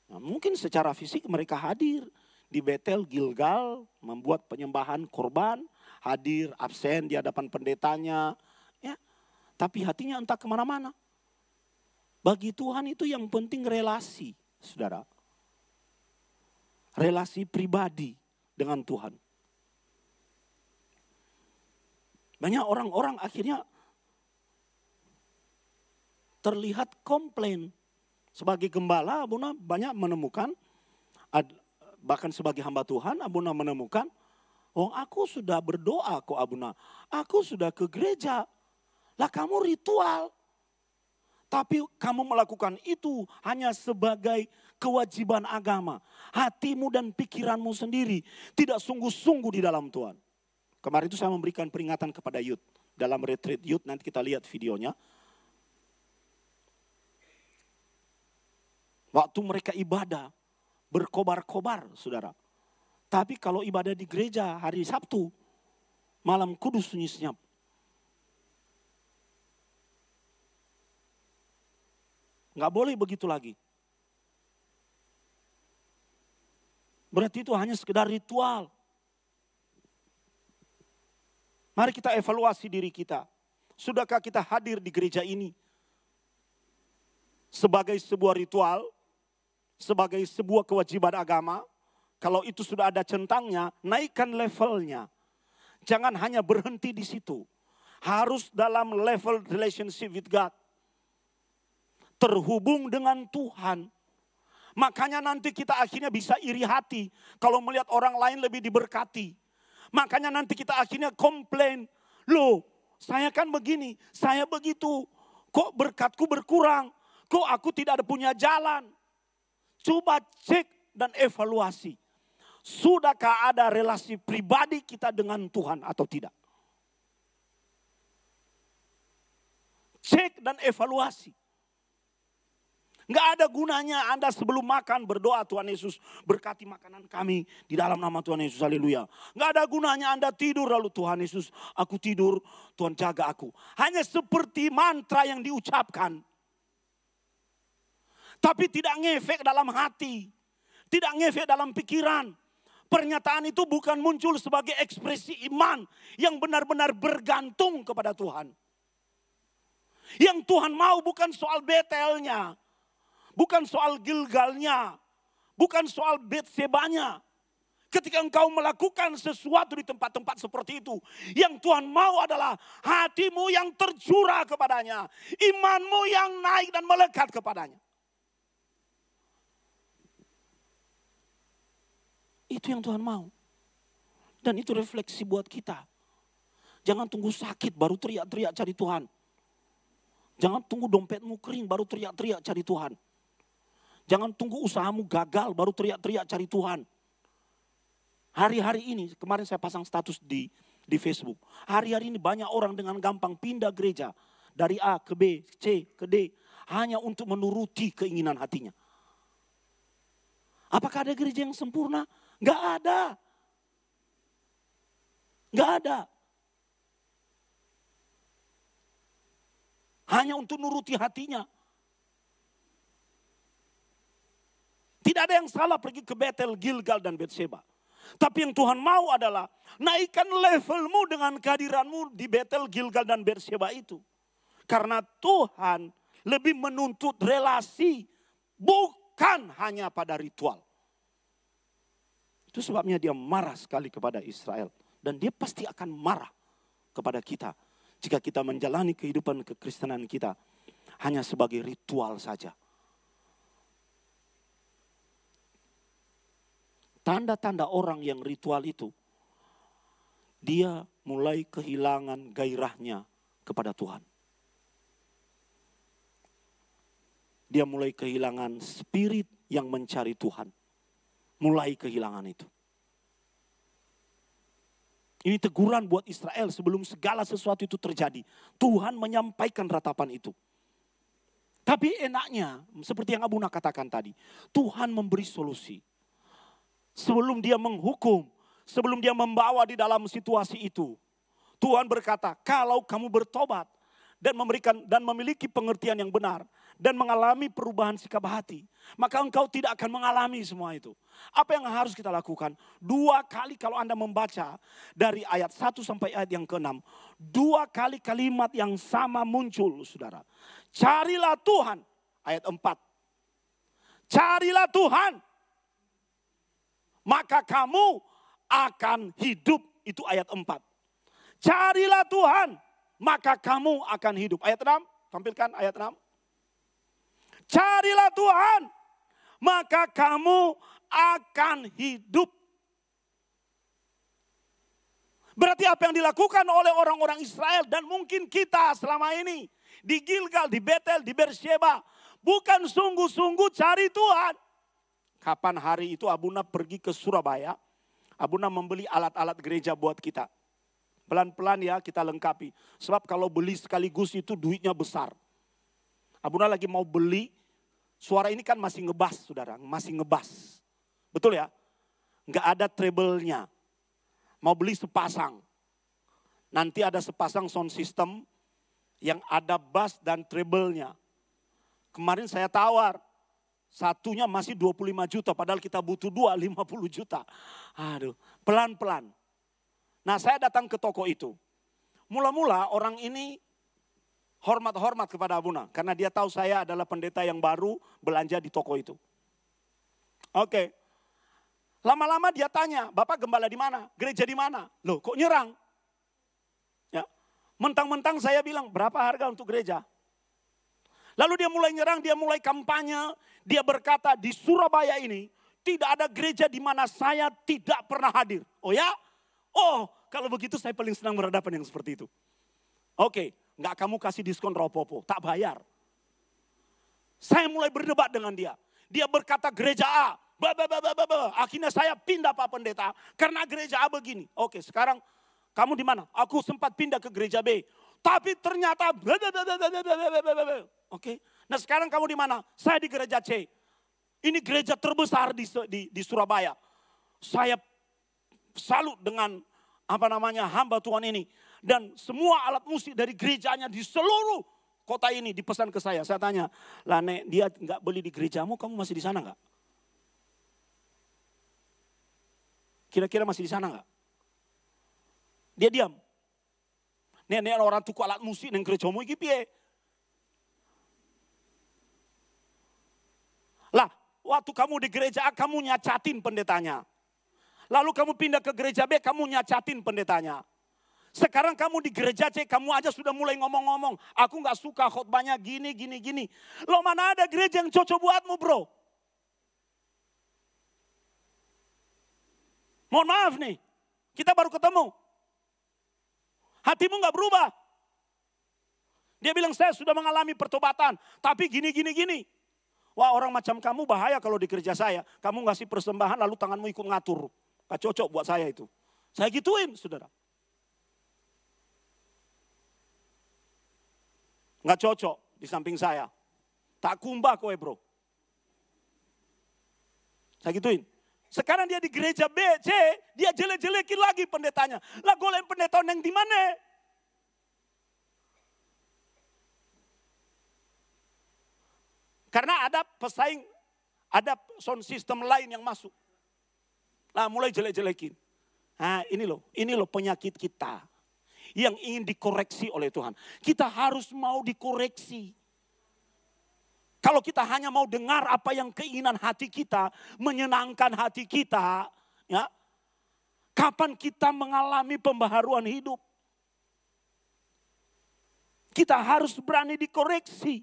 Nah, mungkin secara fisik mereka hadir di Betel, Gilgal, membuat penyembahan korban, hadir, absen di hadapan pendetanya, ya. Tapi hatinya entah kemana-mana. Bagi Tuhan itu yang penting relasi, saudara. Relasi pribadi dengan Tuhan. Banyak orang-orang akhirnya terlihat komplain. Sebagai gembala, Abuna banyak menemukan, bahkan sebagai hamba Tuhan, Abuna menemukan, oh aku sudah berdoa kok Abuna, aku sudah ke gereja, lah kamu ritual. Tapi kamu melakukan itu hanya sebagai kewajiban agama. Hatimu dan pikiranmu sendiri tidak sungguh-sungguh di dalam Tuhan. Kemarin itu saya memberikan peringatan kepada youth. Dalam retreat youth, nanti kita lihat videonya. Waktu mereka ibadah, berkobar-kobar, saudara. Tapi kalau ibadah di gereja hari Sabtu, malam kudus sunyi senyap. Nggak boleh begitu lagi. Berarti itu hanya sekedar ritual. Mari kita evaluasi diri kita. Sudahkah kita hadir di gereja ini sebagai sebuah ritual? Sebagai sebuah kewajiban agama, kalau itu sudah ada centangnya, naikkan levelnya. Jangan hanya berhenti di situ. Harus dalam level relationship with God. Terhubung dengan Tuhan. Makanya nanti kita akhirnya bisa iri hati kalau melihat orang lain lebih diberkati. Makanya nanti kita akhirnya komplain. Loh, saya kan begini, saya begitu. Kok berkatku berkurang? Kok aku tidak ada punya jalan? Coba cek dan evaluasi. Sudahkah ada relasi pribadi kita dengan Tuhan atau tidak? Cek dan evaluasi. Nggak ada gunanya Anda sebelum makan berdoa, Tuhan Yesus berkati makanan kami di dalam nama Tuhan Yesus, haleluya. Nggak ada gunanya Anda tidur lalu Tuhan Yesus, aku tidur, Tuhan jaga aku. Hanya seperti mantra yang diucapkan. Tapi tidak ngefek dalam hati. Tidak ngefek dalam pikiran. Pernyataan itu bukan muncul sebagai ekspresi iman yang benar-benar bergantung kepada Tuhan. Yang Tuhan mau bukan soal Betelnya. Bukan soal Gilgalnya. Bukan soal Betsebanya. Ketika engkau melakukan sesuatu di tempat-tempat seperti itu. Yang Tuhan mau adalah hatimu yang terjurah kepadanya. Imanmu yang naik dan melekat kepadanya. Itu yang Tuhan mau. Dan itu refleksi buat kita. Jangan tunggu sakit baru teriak-teriak cari Tuhan. Jangan tunggu dompetmu kering baru teriak-teriak cari Tuhan. Jangan tunggu usahamu gagal baru teriak-teriak cari Tuhan. Hari-hari ini, kemarin saya pasang status di Facebook. Hari-hari ini banyak orang dengan gampang pindah gereja. Dari A ke B, C ke D. Hanya untuk menuruti keinginan hatinya. Apakah ada gereja yang sempurna? Nggak ada. Nggak ada. Hanya untuk nuruti hatinya. Tidak ada yang salah pergi ke Betel, Gilgal, dan Betseba. Tapi yang Tuhan mau adalah naikkan levelmu dengan kehadiranmu di Betel, Gilgal, dan Betseba itu. Karena Tuhan lebih menuntut relasi, bukan hanya pada ritual. Itu sebabnya dia marah sekali kepada Israel. Dan dia pasti akan marah kepada kita jika kita menjalani kehidupan kekristenan kita hanya sebagai ritual saja. Tanda-tanda orang yang ritual itu, dia mulai kehilangan gairahnya kepada Tuhan. Dia mulai kehilangan spirit yang mencari Tuhan. Mulai kehilangan itu. Ini teguran buat Israel sebelum segala sesuatu itu terjadi. Tuhan menyampaikan ratapan itu. Tapi enaknya, seperti yang Abuna katakan tadi, Tuhan memberi solusi. Sebelum dia menghukum, sebelum dia membawa di dalam situasi itu, Tuhan berkata, kalau kamu bertobat dan memberikan dan memiliki pengertian yang benar dan mengalami perubahan sikap hati, maka engkau tidak akan mengalami semua itu. Apa yang harus kita lakukan? 2 kali kalau Anda membaca dari ayat 1 sampai ayat yang ke-6, 2 kali kalimat yang sama muncul, saudara. Carilah Tuhan, ayat 4. Carilah Tuhan, maka kamu akan hidup, itu ayat 4. Carilah Tuhan, maka kamu akan hidup. Ayat 6, tampilkan ayat 6. Carilah Tuhan, maka kamu akan hidup. Berarti apa yang dilakukan oleh orang-orang Israel dan mungkin kita selama ini di Gilgal, di Betel, di Beersheba, bukan sungguh-sungguh cari Tuhan. Kapan hari itu Abuna pergi ke Surabaya, Abuna membeli alat-alat gereja buat kita. Pelan-pelan ya kita lengkapi. Sebab kalau beli sekaligus itu duitnya besar. Abuna lagi mau beli, suara ini kan masih ngebas, saudara, masih ngebas. Betul ya? Nggak ada treble-nya. Mau beli sepasang. Nanti ada sepasang sound system yang ada bass dan treble-nya. Kemarin saya tawar, satunya masih 25 juta, padahal kita butuh 50 juta. Aduh, pelan-pelan. Nah, saya datang ke toko itu. Mula-mula orang ini hormat-hormat kepada Abuna. Karena dia tahu saya adalah pendeta yang baru belanja di toko itu. Oke. Lama-lama dia tanya, Bapak gembala di mana? Gereja di mana? Loh, kok nyerang? Ya. Mentang-mentang saya bilang, berapa harga untuk gereja? Lalu dia mulai nyerang, dia mulai kampanye. Dia berkata, di Surabaya ini tidak ada gereja di mana saya tidak pernah hadir. Oh ya? Oh, kalau begitu saya paling senang berhadapan yang seperti itu. Oke, nggak kamu kasih diskon ropopo, tak bayar. Saya mulai berdebat dengan dia. Dia berkata gereja A, akhirnya saya pindah Pak Pendeta karena gereja A begini. Oke, sekarang kamu di mana? Aku sempat pindah ke gereja B, tapi ternyata oke. Nah sekarang kamu di mana? Saya di gereja C. Ini gereja terbesar di Surabaya. Saya salut dengan hamba Tuhan ini. Dan semua alat musik dari gerejanya di seluruh kota ini dipesan ke saya. Saya tanya, lah Nek, dia nggak beli di gerejamu, kamu masih di sana nggak? Kira-kira masih di sana nggak? Dia diam. Nek orang tuku alat musik neng gerejamu iki piye? Lah, waktu kamu di gereja A, kamu nyacatin pendetanya. Lalu kamu pindah ke gereja B, kamu nyacatin pendetanya. Sekarang kamu di gereja C, kamu aja sudah mulai ngomong-ngomong. Aku gak suka khotbahnya gini. Loh mana ada gereja yang cocok buatmu bro? Mohon maaf nih, kita baru ketemu. Hatimu gak berubah. Dia bilang saya sudah mengalami pertobatan, tapi gini. Wah orang macam kamu bahaya kalau di gereja saya. Kamu ngasih persembahan lalu tanganmu ikut ngatur. Gak cocok buat saya itu. Saya gituin saudara. Gak cocok di samping saya. Tak kumbah kowe bro. Saya gituin. Sekarang dia di gereja B, C, dia jelek-jelekin lagi pendetanya. Lah golek pendeta yang di mana? Karena ada pesaing, ada sound system lain yang masuk. Lah mulai jelek-jelekin. Nah ini loh penyakit kita. Yang ingin dikoreksi oleh Tuhan. Kita harus mau dikoreksi. Kalau kita hanya mau dengar apa yang keinginan hati kita, menyenangkan hati kita, Ya. Kapan kita mengalami pembaharuan hidup? Kita harus berani dikoreksi.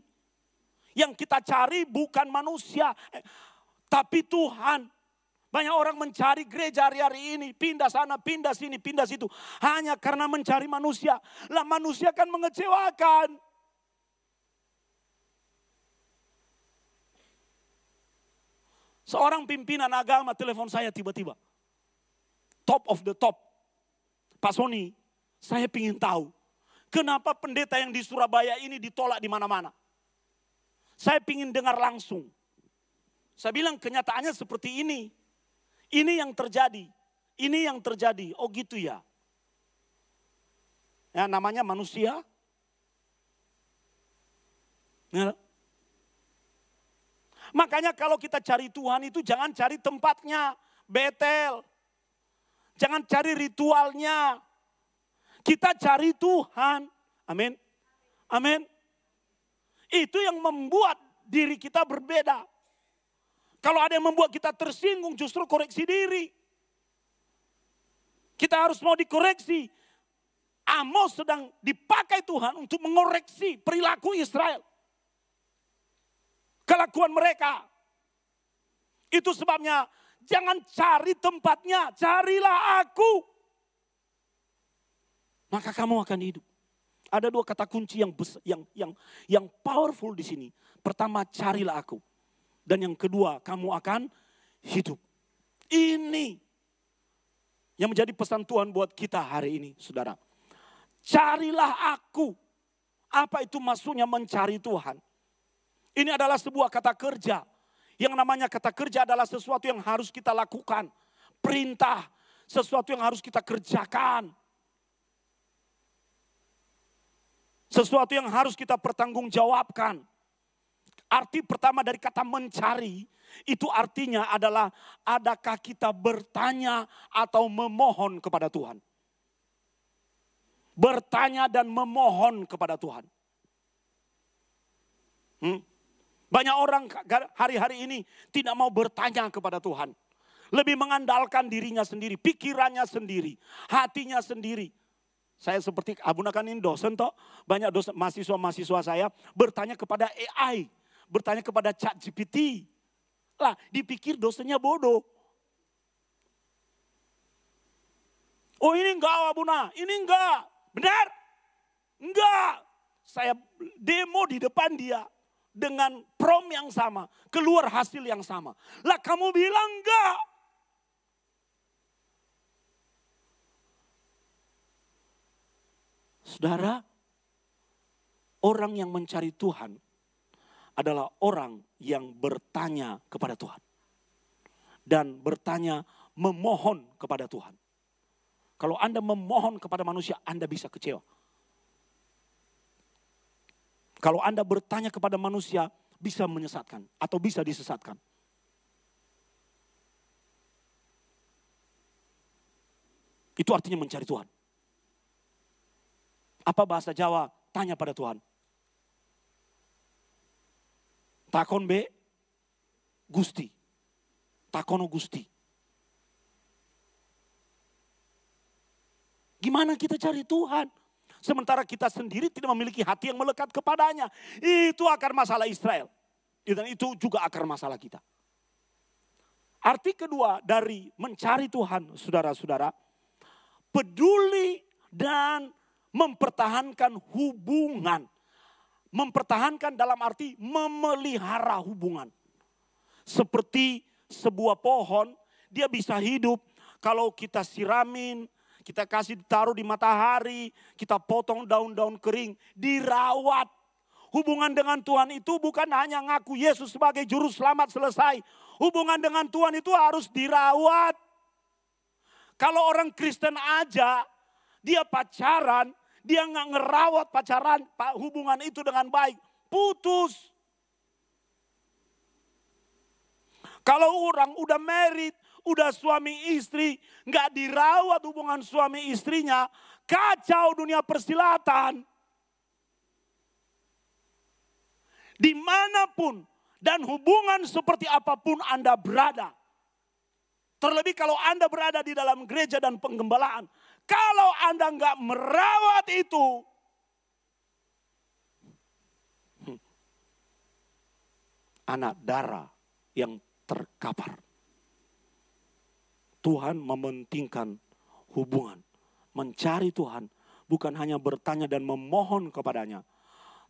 Yang kita cari bukan manusia, tapi Tuhan. Banyak orang mencari gereja hari-hari ini, pindah sana, pindah sini, pindah situ. Hanya karena mencari manusia. Lah manusia kan mengecewakan. Seorang pimpinan agama telepon saya tiba-tiba. Top of the top. Pak Sony, saya ingin tahu. Kenapa pendeta yang di Surabaya ini ditolak di mana-mana? Saya ingin dengar langsung. Saya bilang kenyataannya seperti ini. Ini yang terjadi. Ini yang terjadi. Oh gitu ya. Ya namanya manusia. Ya. Makanya kalau kita cari Tuhan itu jangan cari tempatnya, Betel. Jangan cari ritualnya. Kita cari Tuhan. Amin. Amin. Itu yang membuat diri kita berbeda. Kalau ada yang membuat kita tersinggung, justru koreksi diri. Kita harus mau dikoreksi. Amos sedang dipakai Tuhan untuk mengoreksi perilaku Israel. Kelakuan mereka. Itu sebabnya jangan cari tempatnya, carilah aku. Maka kamu akan hidup. Ada dua kata kunci yang powerful di sini. Pertama, carilah aku. Dan yang kedua, kamu akan hidup. Ini yang menjadi pesan Tuhan buat kita hari ini, saudara. Carilah aku. Apa itu maksudnya mencari Tuhan? Ini adalah sebuah kata kerja. Yang namanya kata kerja adalah sesuatu yang harus kita lakukan. Perintah, sesuatu yang harus kita kerjakan. Sesuatu yang harus kita pertanggungjawabkan. Arti pertama dari kata mencari, itu artinya adalah adakah kita bertanya atau memohon kepada Tuhan. Bertanya dan memohon kepada Tuhan. Banyak orang hari-hari ini tidak mau bertanya kepada Tuhan. Lebih mengandalkan dirinya sendiri, pikirannya sendiri, hatinya sendiri. Saya seperti abunakan ini dosen toh, banyak dosen mahasiswa-mahasiswa saya bertanya kepada AI, bertanya kepada ChatGPT. Lah, dipikir dosennya bodoh. Oh ini enggak Abuna, ini enggak. Benar? Enggak. Saya demo di depan dia. Dengan prom yang sama, keluar hasil yang sama. Lah kamu bilang enggak. Saudara, orang yang mencari Tuhan adalah orang yang bertanya kepada Tuhan. Dan bertanya memohon kepada Tuhan. Kalau Anda memohon kepada manusia, Anda bisa kecewa. Kalau Anda bertanya kepada manusia, bisa menyesatkan atau bisa disesatkan. Itu artinya mencari Tuhan. Apa bahasa Jawa? Tanya pada Tuhan. Takon be, Gusti. Takono Gusti. Gimana kita cari Tuhan? Sementara kita sendiri tidak memiliki hati yang melekat kepadanya. Itu akar masalah Israel. Dan itu juga akar masalah kita. Arti kedua dari mencari Tuhan, saudara-saudara. Peduli dan mempertahankan hubungan. Mempertahankan dalam arti memelihara hubungan. Seperti sebuah pohon, dia bisa hidup kalau kita siramin, kita kasih taruh di matahari, kita potong daun-daun kering, dirawat. Hubungan dengan Tuhan itu bukan hanya ngaku Yesus sebagai juru selamat selesai. Hubungan dengan Tuhan itu harus dirawat. Kalau orang Kristen aja, dia pacaran, dia nggak ngerawat pacaran, hubungan itu dengan baik, putus. Kalau orang udah married, udah suami istri, nggak dirawat hubungan suami istrinya, kacau dunia persilatan. Dimanapun dan hubungan seperti apapun Anda berada, Terlebih kalau Anda berada di dalam gereja dan penggembalaan. Kalau Anda nggak merawat itu, anak darah yang terkapar. Tuhan mementingkan hubungan. Mencari Tuhan bukan hanya bertanya dan memohon kepadanya,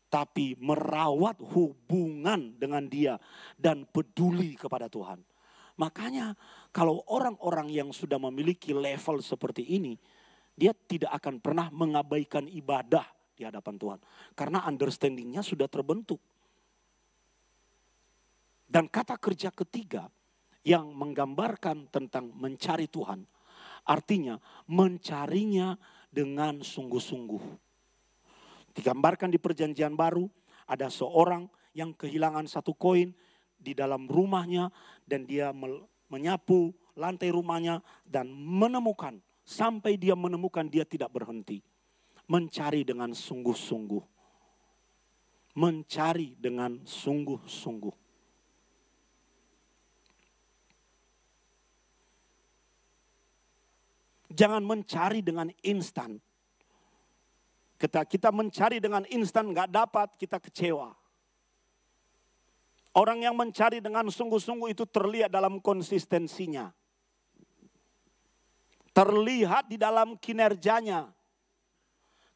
tapi merawat hubungan dengan Dia dan peduli kepada Tuhan. Makanya kalau orang-orang yang sudah memiliki level seperti ini, dia tidak akan pernah mengabaikan ibadah di hadapan Tuhan. Karena understanding-nya sudah terbentuk. Dan kata kerja ketiga yang menggambarkan tentang mencari Tuhan, artinya mencarinya dengan sungguh-sungguh. Digambarkan di Perjanjian Baru, ada seorang yang kehilangan satu koin di dalam rumahnya dan dia menyapu lantai rumahnya dan menemukan. Sampai dia menemukan, dia tidak berhenti. Mencari dengan sungguh-sungguh. Mencari dengan sungguh-sungguh. Jangan mencari dengan instan. Ketika kita mencari dengan instan gak dapat, kita kecewa. Orang yang mencari dengan sungguh-sungguh itu terlihat dalam konsistensinya. Terlihat di dalam kinerjanya.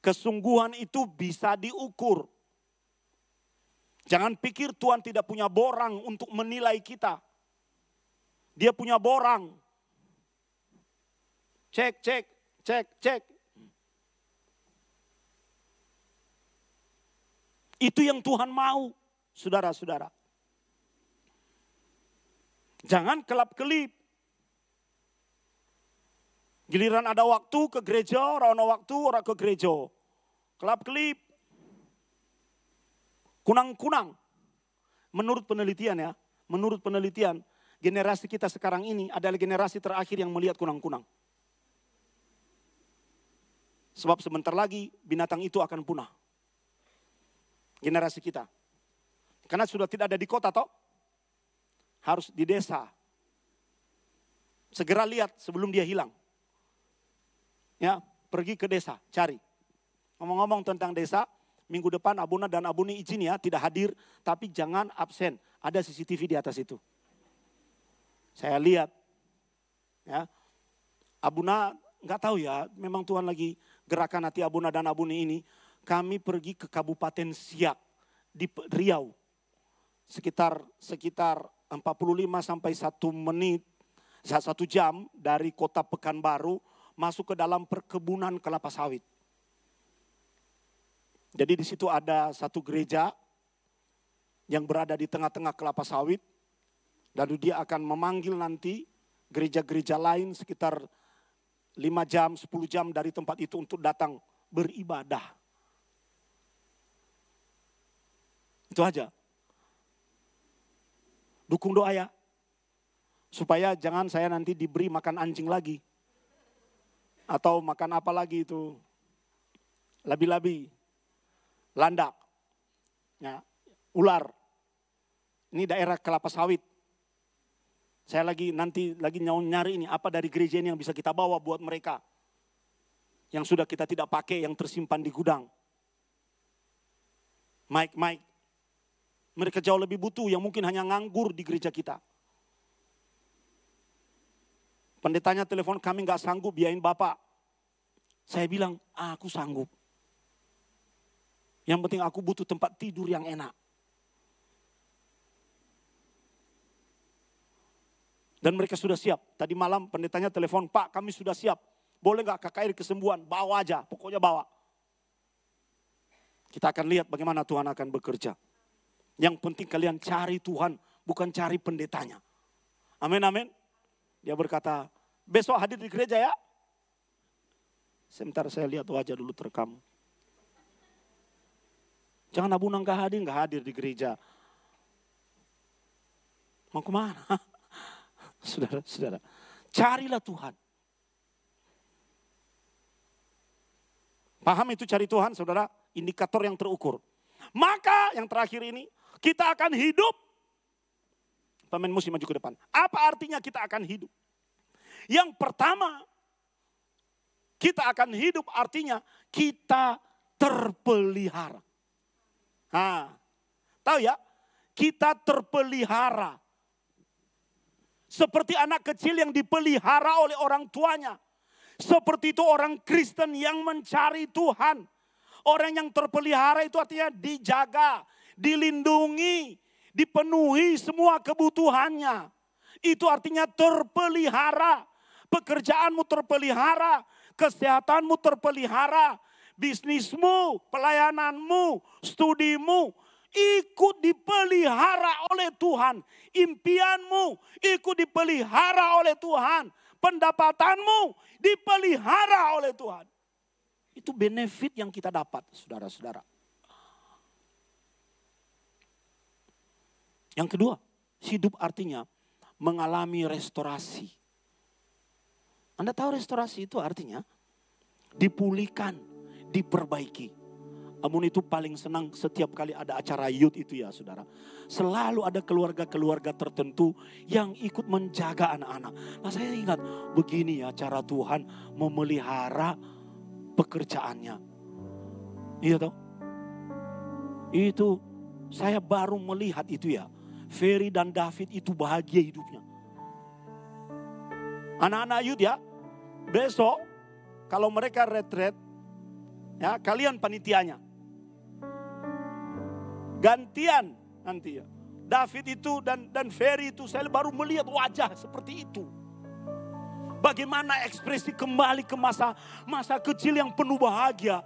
Kesungguhan itu bisa diukur. Jangan pikir Tuhan tidak punya borang untuk menilai kita. Dia punya borang. Cek, cek, cek, cek. Itu yang Tuhan mau, saudara-saudara. Jangan kelap-kelip. Giliran ada waktu ke gereja, orang ke gereja. Kelap-kelip. Kunang-kunang. Menurut penelitian, generasi kita sekarang ini adalah generasi terakhir yang melihat kunang-kunang. Sebab sebentar lagi binatang itu akan punah. Generasi kita. Karena sudah tidak ada di kota toh. Harus di desa. Segera lihat sebelum dia hilang. Ya, pergi ke desa, cari. Ngomong-ngomong tentang desa, minggu depan Abuna dan Abuni izin ya, tidak hadir, tapi jangan absen. Ada CCTV di atas itu. Saya lihat. Ya. Abuna nggak tahu ya, memang Tuhan lagi gerakan hati Abuna dan Abuni ini. Kami pergi ke Kabupaten Siak di Riau. Sekitar 45 sampai 1 menit, 1 jam dari kota Pekanbaru masuk ke dalam perkebunan kelapa sawit. Jadi di situ ada satu gereja yang berada di tengah-tengah kelapa sawit. Lalu dia akan memanggil nanti gereja-gereja lain sekitar 5 jam, 10 jam dari tempat itu untuk datang beribadah. Itu aja. Dukung doa ya. Supaya jangan saya nanti diberi makan anjing lagi. Atau makan apa lagi itu. Labi-labi. Landak. Ya, ular. Ini daerah kelapa sawit. Saya nanti lagi nyari ini. Apa dari gereja ini yang bisa kita bawa buat mereka. Yang sudah kita tidak pakai, yang tersimpan di gudang. Mike. Mereka jauh lebih butuh yang mungkin hanya nganggur di gereja kita. Pendetanya telepon, kami gak sanggup biayain Bapak. Saya bilang, aku sanggup. Yang penting aku butuh tempat tidur yang enak. Dan mereka sudah siap. Tadi malam pendetanya telepon, Pak kami sudah siap. Boleh gak KKR kesembuhan? Bawa aja, pokoknya bawa. Kita akan lihat bagaimana Tuhan akan bekerja. Yang penting kalian cari Tuhan, bukan cari pendetanya. Amin, amin. Dia berkata, besok hadir di gereja ya. Sebentar saya lihat wajah dulu terekam. Jangan Abuna nggak hadir di gereja. Mau kemana? Saudara, carilah Tuhan. Paham itu cari Tuhan, saudara? Indikator yang terukur. Maka yang terakhir ini, kita akan hidup. Pemain musik maju ke depan. Apa artinya kita akan hidup? Yang pertama, kita akan hidup artinya kita terpelihara. Tahu ya, kita terpelihara. Seperti anak kecil yang dipelihara oleh orang tuanya. Seperti itu orang Kristen yang mencari Tuhan. Orang yang terpelihara itu artinya dijaga, dilindungi, dipenuhi semua kebutuhannya. Itu artinya terpelihara. Pekerjaanmu terpelihara, kesehatanmu terpelihara, bisnismu, pelayananmu, studimu ikut dipelihara oleh Tuhan. Impianmu ikut dipelihara oleh Tuhan. Pendapatanmu dipelihara oleh Tuhan. Itu benefit yang kita dapat, saudara-saudara. Yang kedua, hidup artinya mengalami restorasi. Anda tahu restorasi itu artinya dipulihkan, diperbaiki. Amun itu paling senang setiap kali ada acara youth itu ya saudara. Selalu ada keluarga-keluarga tertentu yang ikut menjaga anak-anak. Nah saya ingat begini ya cara Tuhan memelihara pekerjaannya. Iya toh? Itu saya baru melihat itu ya. Ferry dan David itu bahagia hidupnya. Anak-anak youth ya. Besok kalau mereka retret, ya kalian panitianya. Gantian nanti ya. David itu dan Ferry itu saya baru melihat wajah seperti itu. Bagaimana ekspresi kembali ke masa kecil yang penuh bahagia.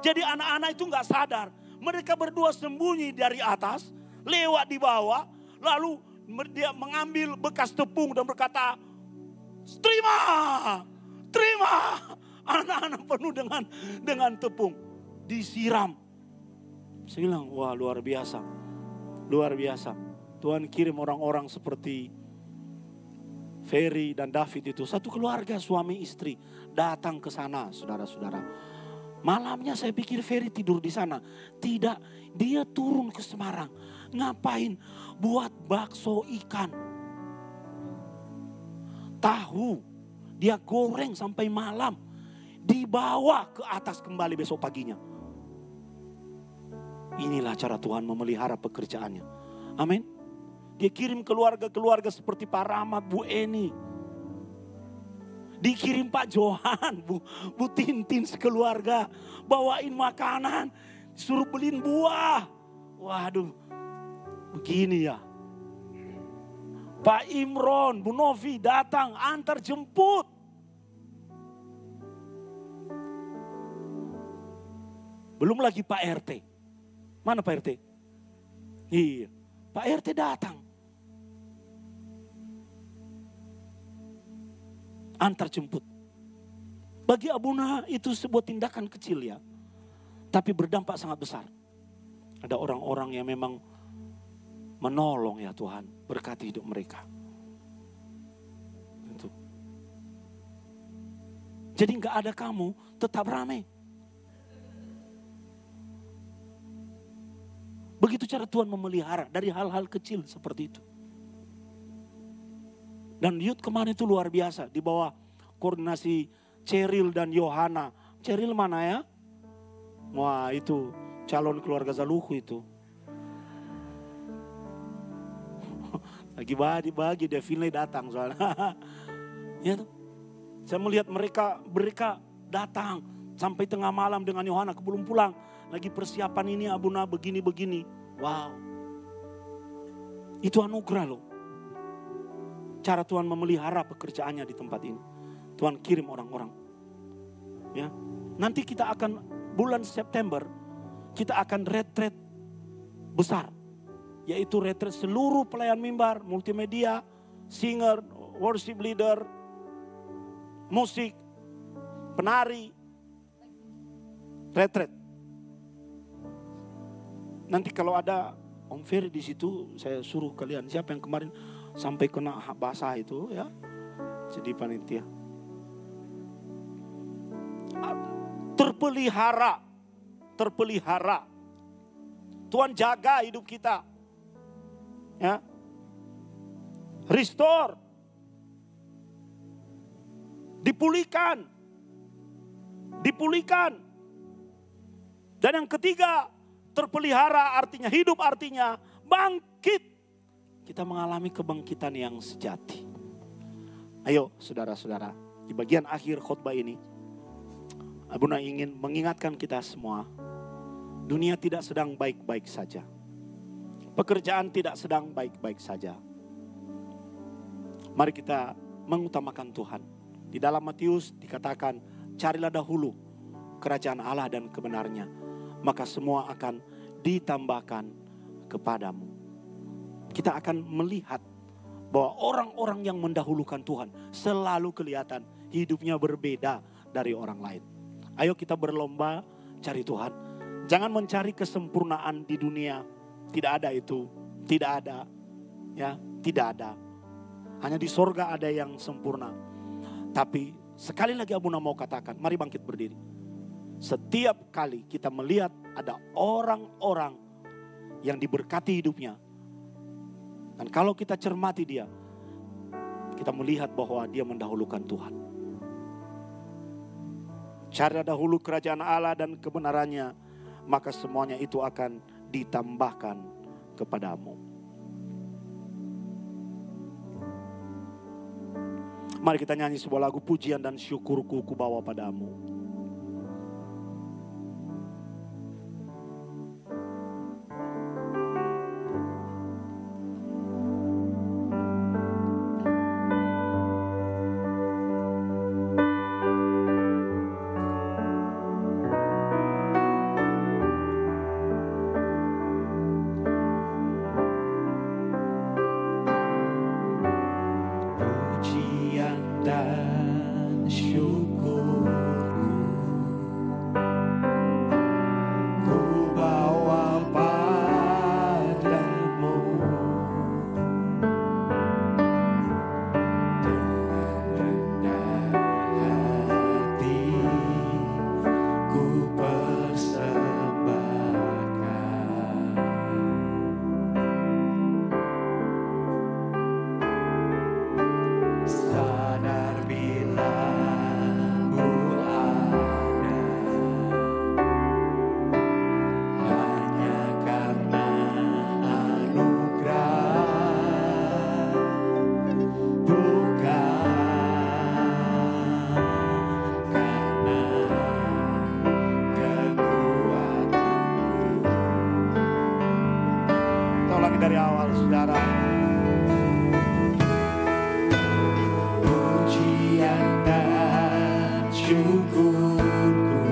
Jadi anak-anak itu gak sadar. Mereka berdua sembunyi dari atas, lewat di bawah. Lalu dia mengambil bekas tepung dan berkata, terima. Anak-anak penuh dengan tepung. Disiram. Saya bilang, wah luar biasa. Luar biasa. Tuhan kirim orang-orang seperti Ferry dan David itu. Satu keluarga suami istri datang ke sana saudara-saudara. Malamnya saya pikir Ferry tidur di sana. Tidak, dia turun ke Semarang. Ngapain? Buat bakso ikan. Tahu. Dia goreng sampai malam. Dibawa ke atas kembali besok paginya. Inilah cara Tuhan memelihara pekerjaannya. Amin. Dia kirim keluarga-keluarga seperti Pak Rahmat, Bu Eni. Dikirim Pak Johan, Bu Tintin sekeluarga. Bawain makanan, suruh beliin buah. Waduh, begini ya. Pak Imron, Bu Novi datang antar jemput. Belum lagi Pak RT. Mana Pak RT? Iya, Pak RT datang. Antar jemput. Bagi Abuna itu sebuah tindakan kecil ya. Tapi berdampak sangat besar. Ada orang-orang yang memang menolong ya Tuhan. Berkati hidup mereka. Itu. Jadi gak ada kamu tetap ramai. Begitu cara Tuhan memelihara dari hal-hal kecil seperti itu. Dan youth kemarin itu luar biasa. Di bawah koordinasi Cheryl dan Yohana. Cheryl mana ya? Wah itu calon keluarga Zaluhu itu. Lagi bagi Devine datang soalnya. Ya tuh. Saya melihat mereka datang sampai tengah malam dengan Yohana belum pulang. Lagi persiapan ini Abuna begini-begini. Wow. Itu anugerah loh. Cara Tuhan memelihara pekerjaannya di tempat ini. Tuhan kirim orang-orang. Ya. Nanti kita akan bulan September kita akan retret besar. Yaitu retret seluruh pelayan mimbar, multimedia, singer, worship leader, musik, penari. Retret. Nanti kalau ada Om Ferry di situ, saya suruh kalian siapa yang kemarin sampai kena basah itu ya, jadi panitia. Terpelihara. Tuhan jaga hidup kita. Ya. Restore. dipulihkan. Dipulihkan. Dan yang ketiga, terpelihara artinya hidup, artinya bangkit. Kita mengalami kebangkitan yang sejati. Ayo saudara-saudara, di bagian akhir khotbah ini, Abuna ingin mengingatkan kita semua, dunia tidak sedang baik-baik saja. Pekerjaan tidak sedang baik-baik saja. Mari kita mengutamakan Tuhan. Di dalam Matius dikatakan, carilah dahulu kerajaan Allah dan kebenarnya, maka semua akan ditambahkan kepadamu. Kita akan melihat bahwa orang-orang yang mendahulukan Tuhan selalu kelihatan hidupnya berbeda dari orang lain. Ayo kita berlomba cari Tuhan. Jangan mencari kesempurnaan di dunia. Tidak ada itu. Tidak ada. Ya, tidak ada. Hanya di sorga ada yang sempurna. Tapi sekali lagi Abuna mau katakan, mari bangkit berdiri. Setiap kali kita melihat ada orang-orang yang diberkati hidupnya. Dan kalau kita cermati dia, kita melihat bahwa dia mendahulukan Tuhan. Cari dahulu kerajaan Allah dan kebenarannya, maka semuanya itu akan ditambahkan kepadamu. Mari kita nyanyi sebuah lagu pujian dan syukurku ku bawa padamu. Dari awal saudara. Pujian dan syukurku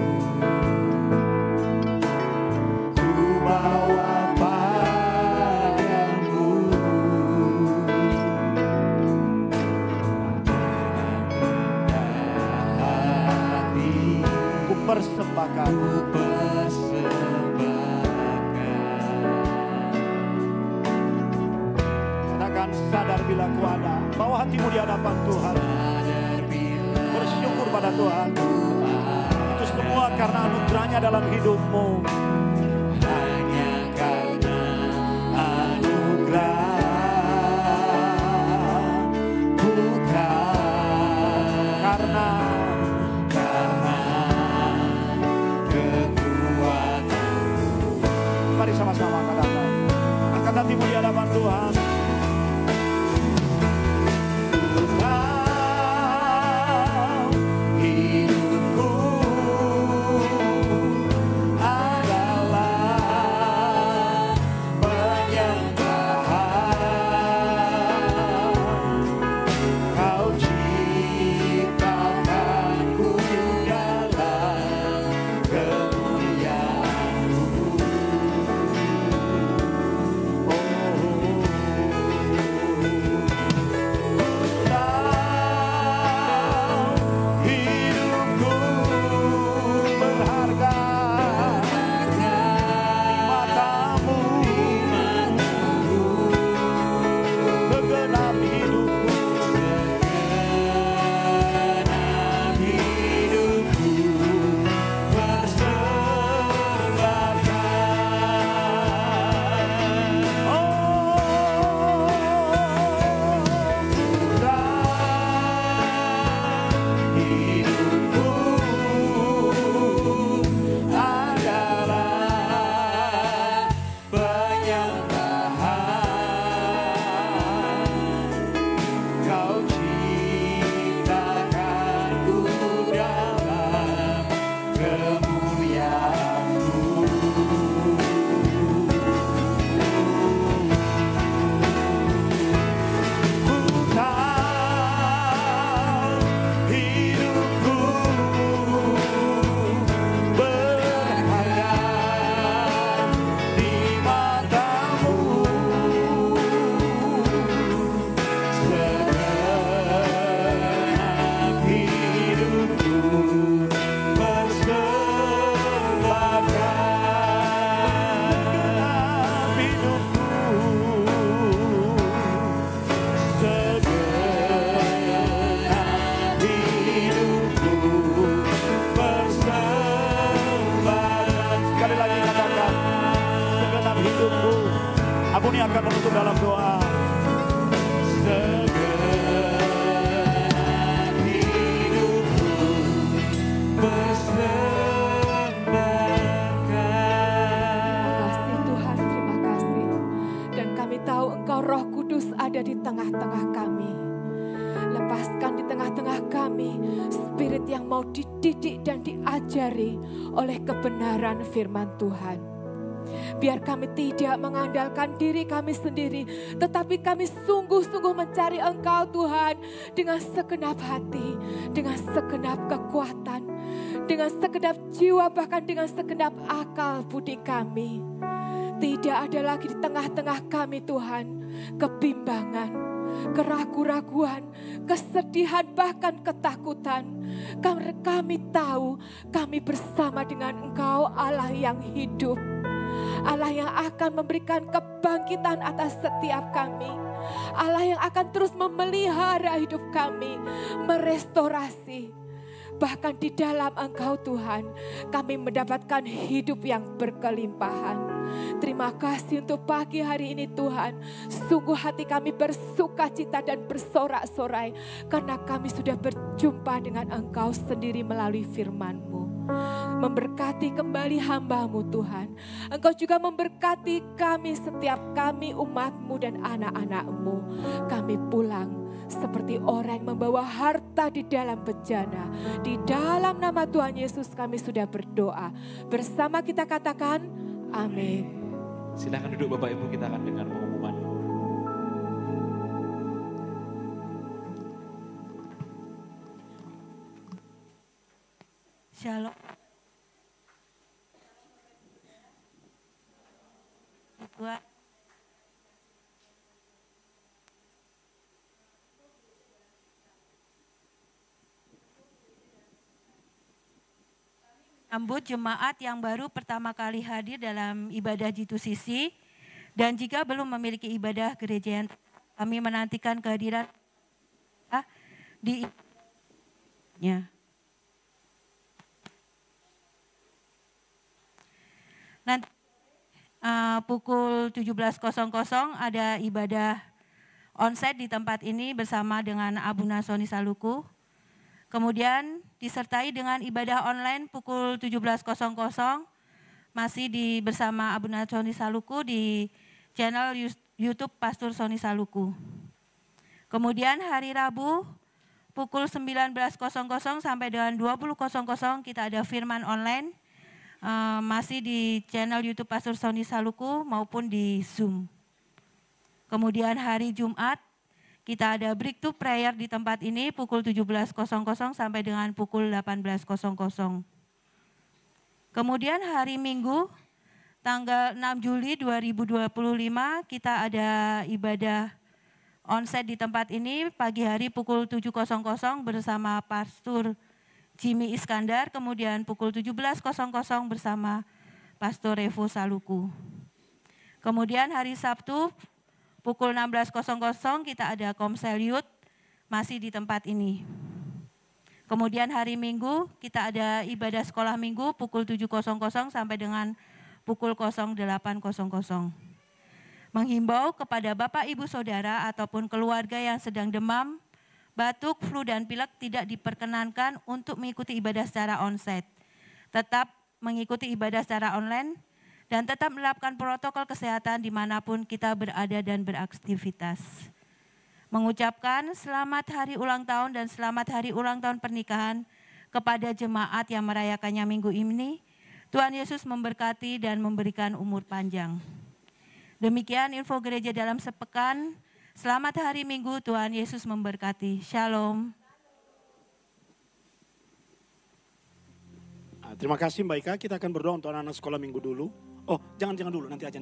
ku bawa padamu dengan rendah hati ku persembahkan. Sadar bila ku ada, bawa hatimu di hadapan Tuhan. Bersyukur pada Tuhan. Itu semua karena anugerahnya dalam hidupmu. Hanya karena anugerah, bukan karena kekuatanmu. Mari sama-sama katakan, angkat hatimu di hadapan Tuhan. Hidupku ada diajari oleh kebenaran firman Tuhan. Biar kami tidak mengandalkan diri kami sendiri, tetapi kami sungguh-sungguh mencari Engkau Tuhan dengan segenap hati, dengan segenap kekuatan, dengan segenap jiwa, bahkan dengan segenap akal budi kami. Tidak ada lagi di tengah-tengah kami Tuhan kebimbangan, keraguan-raguan, kesedihan, bahkan ketakutan. Karena kami tahu kami bersama dengan Engkau, Allah yang hidup, Allah yang akan memberikan kebangkitan atas setiap kami, Allah yang akan terus memelihara hidup kami, merestorasi. Bahkan di dalam Engkau Tuhan, kami mendapatkan hidup yang berkelimpahan. Terima kasih untuk pagi hari ini Tuhan. Sungguh hati kami bersuka cita dan bersorak-sorai, karena kami sudah berjumpa dengan Engkau sendiri melalui firman-Mu. Memberkati kembali hamba-Mu Tuhan. Engkau juga memberkati kami, setiap kami umat-Mu dan anak-anak-Mu. Kami pulang seperti orang yang membawa harta di dalam bejana. Di dalam nama Tuhan Yesus kami sudah berdoa. Bersama kita katakan amin. Silakan duduk Bapak Ibu, kita akan dengar pengumuman. Shalom. Tuhan. Sambut jemaat yang baru pertama kali hadir dalam ibadah G2CC, dan jika belum memiliki ibadah gereja yang kami menantikan kehadiran di nanti pukul 17.00 ada ibadah onsite di tempat ini bersama dengan Abuna Soni Saluku. Kemudian disertai dengan ibadah online pukul 17.00 masih bersama Abuna Soni Saluku di channel YouTube Pastor Soni Saluku. Kemudian hari Rabu pukul 19.00 sampai dengan 20.00 kita ada firman online masih di channel YouTube Pastor Soni Saluku maupun di Zoom. Kemudian hari Jumat kita ada breakthrough prayer di tempat ini pukul 17.00 sampai dengan pukul 18.00. Kemudian hari Minggu tanggal 6 Juli 2025 kita ada ibadah onsite di tempat ini pagi hari pukul 7.00 bersama Pastor Jimmy Iskandar, kemudian pukul 17.00 bersama Pastor Revo Saluku. Kemudian hari Sabtu pukul 16.00 kita ada Komsel Youth masih di tempat ini. Kemudian hari Minggu kita ada ibadah sekolah minggu pukul 7.00 sampai dengan pukul 08.00. Menghimbau kepada Bapak Ibu Saudara ataupun keluarga yang sedang demam, batuk, flu dan pilek tidak diperkenankan untuk mengikuti ibadah secara onsite. Tetap mengikuti ibadah secara online dan tetap menerapkan protokol kesehatan dimanapun kita berada dan beraktivitas. Mengucapkan selamat hari ulang tahun dan selamat hari ulang tahun pernikahan kepada jemaat yang merayakannya minggu ini. Tuhan Yesus memberkati dan memberikan umur panjang. Demikian info gereja dalam sepekan. Selamat hari Minggu, Tuhan Yesus memberkati. Shalom. Terima kasih Mbak Ika, kita akan berdoa untuk anak-anak sekolah minggu dulu. Oh, jangan dulu, nanti aja.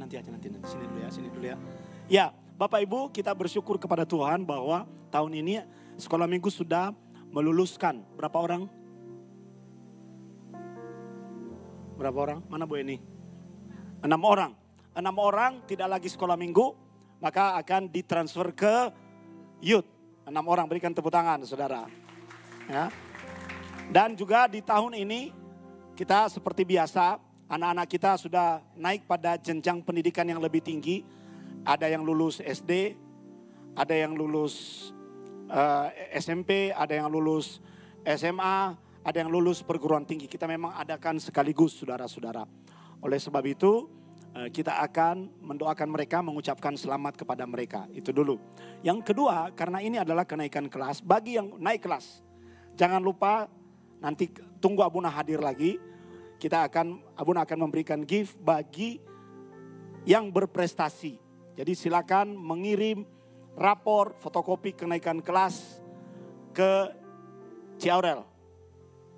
Sini dulu ya. Ya, Bapak Ibu, kita bersyukur kepada Tuhan bahwa tahun ini sekolah minggu sudah meluluskan berapa orang? Berapa orang? Mana Bu Eni? 6 orang. 6 orang tidak lagi sekolah minggu, maka akan ditransfer ke youth. 6 orang, berikan tepuk tangan saudara. Ya. Dan juga di tahun ini kita seperti biasa, anak-anak kita sudah naik pada jenjang pendidikan yang lebih tinggi. Ada yang lulus SD, ada yang lulus SMP, ada yang lulus SMA, ada yang lulus perguruan tinggi. Kita memang adakan sekaligus saudara-saudara. Oleh sebab itu kita akan mendoakan mereka, mengucapkan selamat kepada mereka. Itu dulu. Yang kedua, karena ini adalah kenaikan kelas, bagi yang naik kelas, jangan lupa nanti tunggu Abuna hadir lagi. Abuna akan memberikan gift bagi yang berprestasi. Jadi silakan mengirim rapor fotokopi kenaikan kelas ke Ciaurel.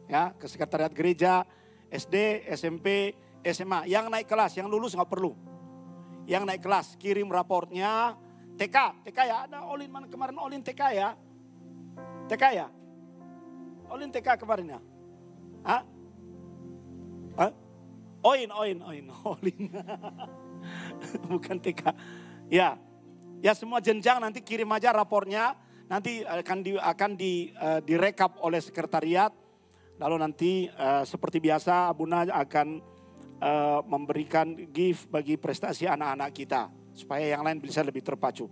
Ya, ke sekretariat gereja, SD, SMP, SMA. Yang naik kelas, yang lulus nggak perlu. Yang naik kelas, kirim raportnya. TK ya, ada Olin mana kemarin Olin TK ya? TK ya? Olin TK kemarin ya? Hah? Hah? Olin. Bukan TK. Ya semua jenjang nanti kirim aja rapornya. Nanti akan direkap oleh sekretariat. Lalu nanti seperti biasa Abuna akan memberikan gift bagi prestasi anak-anak kita. Supaya yang lain bisa lebih terpacu.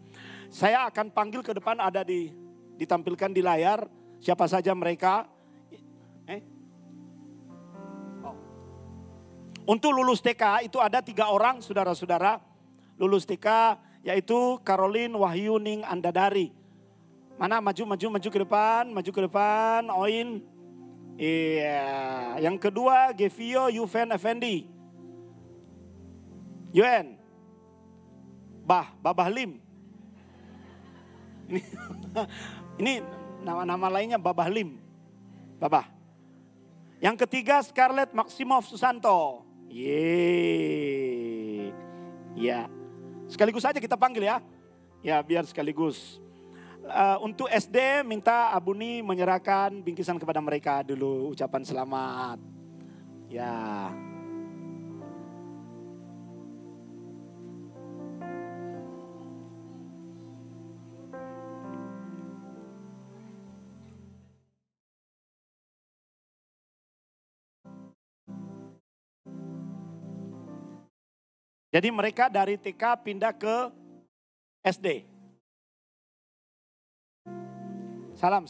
Saya akan panggil ke depan, ada ditampilkan di layar siapa saja mereka. Untuk lulus TK itu ada 3 orang saudara-saudara. Lulus TK yaitu Caroline Wahyuning Andadari. Mana maju ke depan, Oin. Iya, yang kedua Gevio Yuven Effendi. Yuen. Babah Lim. Ini nama lainnya Babah Lim. Babah. Yang ketiga Scarlett Maximov Susanto. Ya. Sekaligus aja kita panggil ya. Ya, biar sekaligus. Untuk SD minta Abuni menyerahkan bingkisan kepada mereka dulu, ucapan selamat. Ya. Jadi mereka dari TK pindah ke SD. Salam.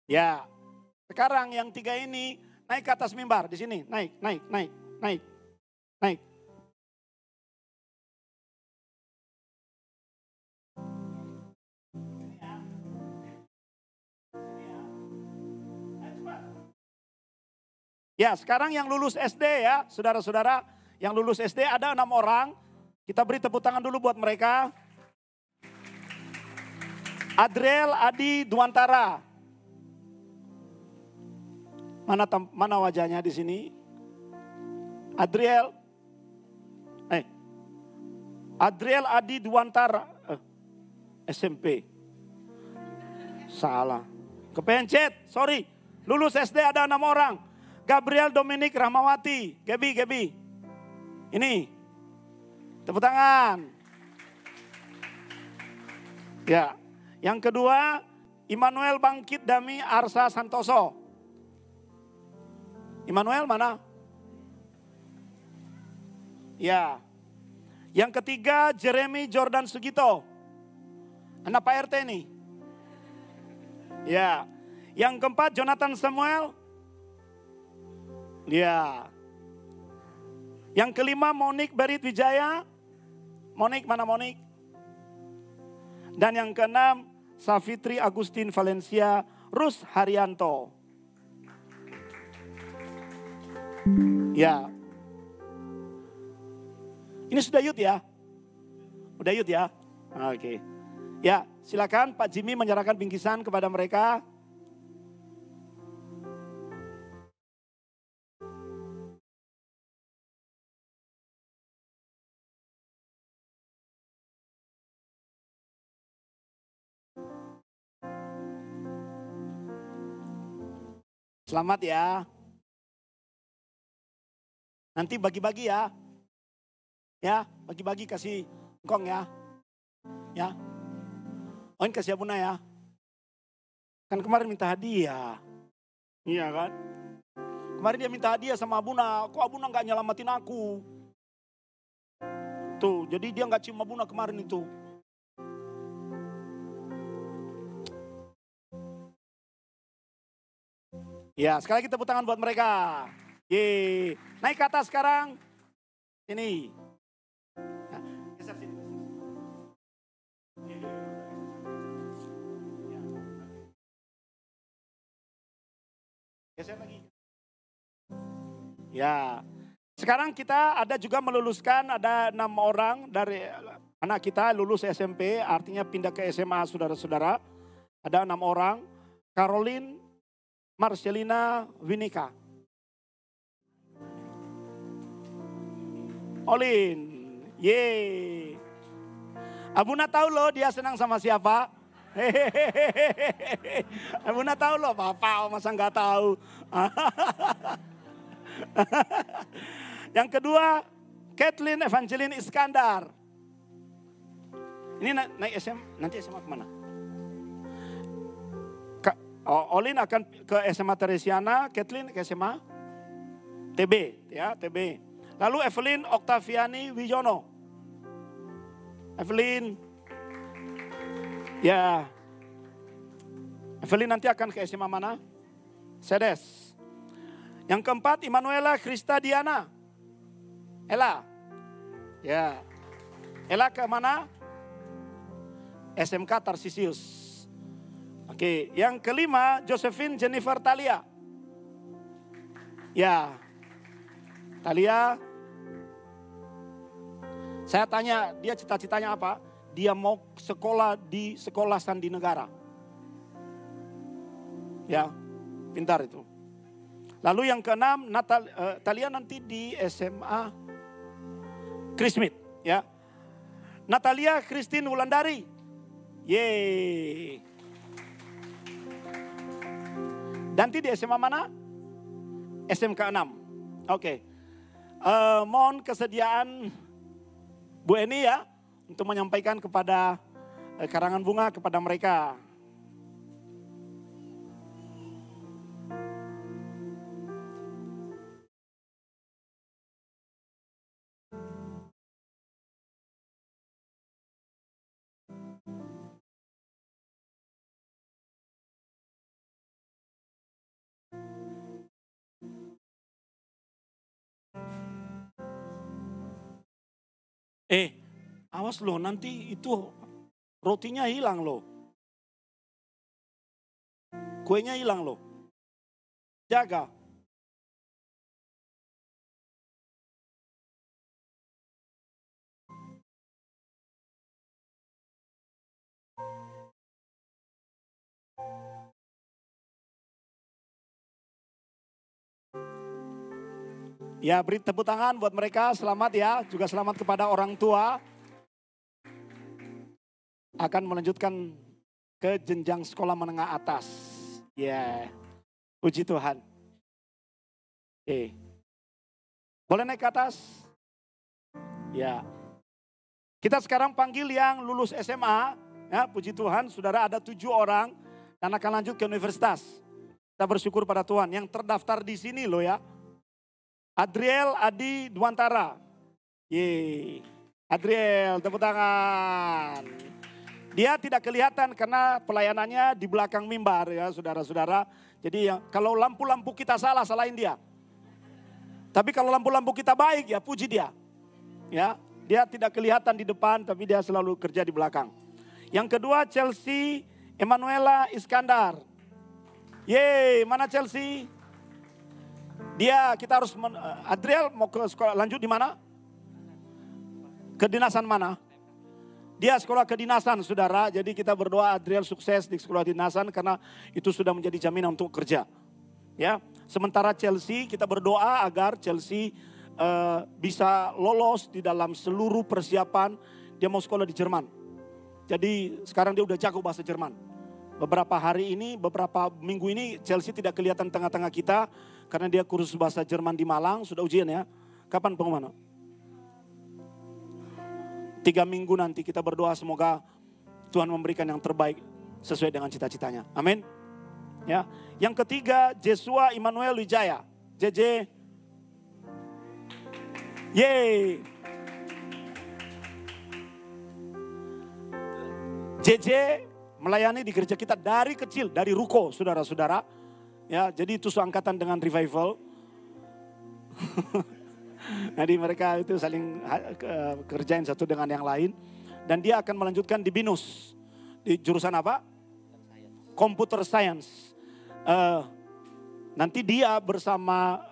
Ya, sekarang yang 3 ini naik ke atas mimbar di sini, naik. Ya, sekarang yang lulus SD ya, saudara-saudara, yang lulus SD ada 6 orang. Kita beri tepuk tangan dulu buat mereka. Adriel Adi Duantara. Mana wajahnya di sini? Adriel Adi Duantara. SMP. Salah. Kepencet, sorry. Lulus SD ada 6 orang. Gabriel Dominik Rahmawati. Gabi. Ini. Tepuk tangan. Ya. Yang kedua, Immanuel Bangkit Dami Arsa Santoso. Immanuel mana? Ya. Yang ketiga, Jeremy Jordan Sugito. Anak Pak RT nih. Ya. Yang keempat, Jonathan Samuel. Ya. Yang kelima Monik Berit Wijaya. Monik mana Monik? Dan yang keenam Safitri Agustin Valencia Rus Haryanto. Ya. Ini sudah yut ya? Udah yut ya? Oke. Ya, silakan Pak Jimmy menyerahkan bingkisan kepada mereka. Selamat ya. Nanti bagi-bagi ya. Ya, bagi-bagi kasih engkong ya. Ya. Oin kasih Abuna ya. Kan kemarin minta hadiah. Iya kan? Kemarin dia minta hadiah sama Abuna. Kok Abuna gak nyelamatin aku? Tuh, jadi dia gak cium Abuna kemarin itu. Ya, sekali lagi tepuk tangan buat mereka. Yeay. Naik ke atas sekarang. Ini. Nah, Geser lagi. Ya. Sekarang kita ada juga meluluskan, ada 6 orang dari anak kita lulus SMP, artinya pindah ke SMA saudara-saudara. Ada 6 orang, Caroline, Marcelina, Winika. Olin, yeay. Abuna tahu loh dia senang sama siapa. Abuna tahu loh, Bapak masa nggak tahu. Yang kedua, Kathleen Evangeline Iskandar. Ini naik SM, nanti SMA kemana? Olin akan ke SMA Teresiana, Kathleen ke SMA TB, ya TB. Lalu Evelyn Oktaviani Wijono. Evelyn, ya. Evelyn nanti akan ke SMA mana? Sedes. Yang keempat, Immanuela Krista Diana. Ella. Ya. Ella ke mana? SMK Tarsisius. Oke, yang kelima, Josephine Jennifer Talia. Ya. Talia. Saya tanya, dia cita-citanya apa? Dia mau sekolah di sekolah Sandi Negara. Ya, pintar itu. Lalu yang keenam, Talia nanti di SMA Chris Smith, ya. Natalia Christine Wulandari. Yeay. Nanti di SMA mana? SMK 6. Oke. Mohon kesediaan Bu Eni ya untuk menyampaikan kepada karangan bunga kepada mereka. Awas loh, nanti itu rotinya hilang loh. Kuenya hilang loh. Jaga. Ya, beri tepuk tangan buat mereka, selamat ya. Juga selamat kepada orang tua. Akan melanjutkan ke jenjang sekolah menengah atas. Ya, puji Tuhan. Oke. Boleh naik ke atas? Ya. Kita sekarang panggil yang lulus SMA. Ya, puji Tuhan, saudara ada 7 orang. Dan akan lanjut ke universitas. Kita bersyukur pada Tuhan. Yang terdaftar di sini loh ya. Adriel Adi Dwantara. Yeay. Adriel, tepuk tangan. Dia tidak kelihatan karena pelayanannya di belakang mimbar ya saudara-saudara. Jadi kalau lampu-lampu kita salah, salahin dia. Tapi kalau lampu-lampu kita baik ya puji dia. Ya, dia tidak kelihatan di depan tapi dia selalu kerja di belakang. Yang kedua Chelsea Emanuela Iskandar. Yeay, mana Chelsea? Kita harus, Adriel mau ke sekolah lanjut di mana? Kedinasan mana? Dia sekolah kedinasan saudara, jadi kita berdoa Adriel sukses di sekolah kedinasan karena itu sudah menjadi jaminan untuk kerja. Ya, sementara Chelsea kita berdoa agar Chelsea bisa lolos di dalam seluruh persiapan dia mau sekolah di Jerman. Jadi sekarang dia udah jago bahasa Jerman. Beberapa minggu ini Chelsea tidak kelihatan tengah-tengah kita karena dia kursus bahasa Jerman di Malang, sudah ujian ya. Kapan pengumuman? 3 minggu nanti kita berdoa semoga Tuhan memberikan yang terbaik sesuai dengan cita-citanya. Amin. Ya. Yang ketiga Jesua Immanuel Wijaya. JJ. Yeay. JJ melayani di gereja kita dari kecil, dari ruko saudara-saudara. Ya, jadi itu seangkatan dengan revival. Jadi mereka itu saling kerjain satu dengan yang lain. Dan dia akan melanjutkan di BINUS. Di jurusan apa? Computer Science. Nanti dia bersama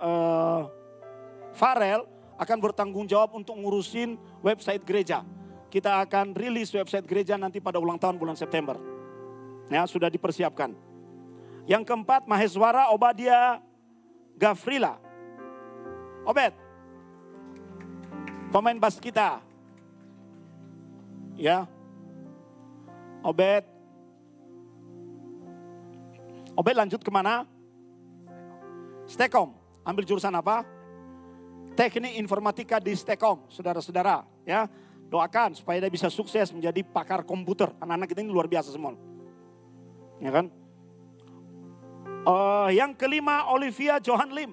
Farel akan bertanggung jawab untuk ngurusin website gereja. Kita akan rilis website gereja nanti pada ulang tahun bulan September. Ya, sudah dipersiapkan. Yang keempat, Maheswara Obadia Gafrila. Obed, pemain bass kita. Ya, Obed lanjut kemana? Stekom. Ambil jurusan apa? Teknik informatika di Stekom, saudara-saudara. Ya, doakan supaya dia bisa sukses menjadi pakar komputer. Anak-anak kita ini luar biasa semua. Ya kan? Yang kelima, Olivia Johan Lim.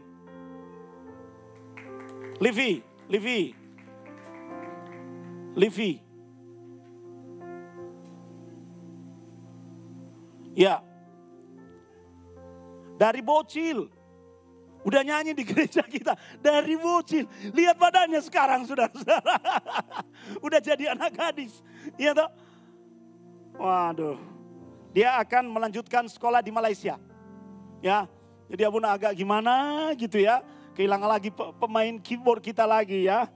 Livi. Ya. Dari bocil. Udah nyanyi di gereja kita. Dari bocil. Lihat badannya sekarang, saudara-saudara. Udah jadi anak gadis. Iya toh? Waduh. Dia akan melanjutkan sekolah di Malaysia. Ya. Jadi Abuna agak gimana gitu ya. Kehilangan lagi pemain keyboard kita lagi ya.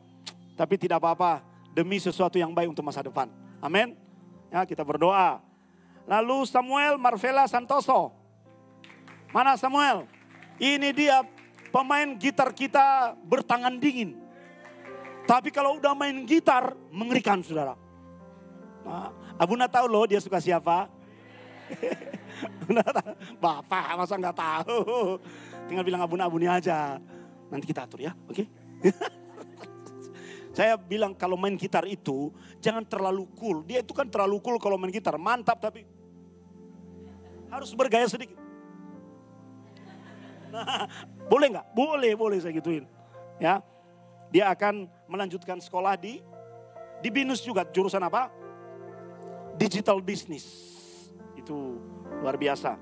Tapi tidak apa-apa. Demi sesuatu yang baik untuk masa depan. Amin. Ya, kita berdoa. Lalu Samuel Marvela Santoso. Mana Samuel? Ini dia pemain gitar kita bertangan dingin. Tapi kalau udah main gitar, mengerikan saudara. Nah, Abuna tahu loh dia suka siapa. Bapak masa nggak tahu. Tinggal bilang Abuni aja. Nanti kita atur ya, oke? Saya bilang kalau main gitar itu jangan terlalu cool. Dia itu kan terlalu cool kalau main gitar. Mantap tapi harus bergaya sedikit. Nah, boleh nggak? Boleh saya gituin. Ya, dia akan melanjutkan sekolah di BINUS juga. Jurusan apa? Digital Business. Itu luar biasa.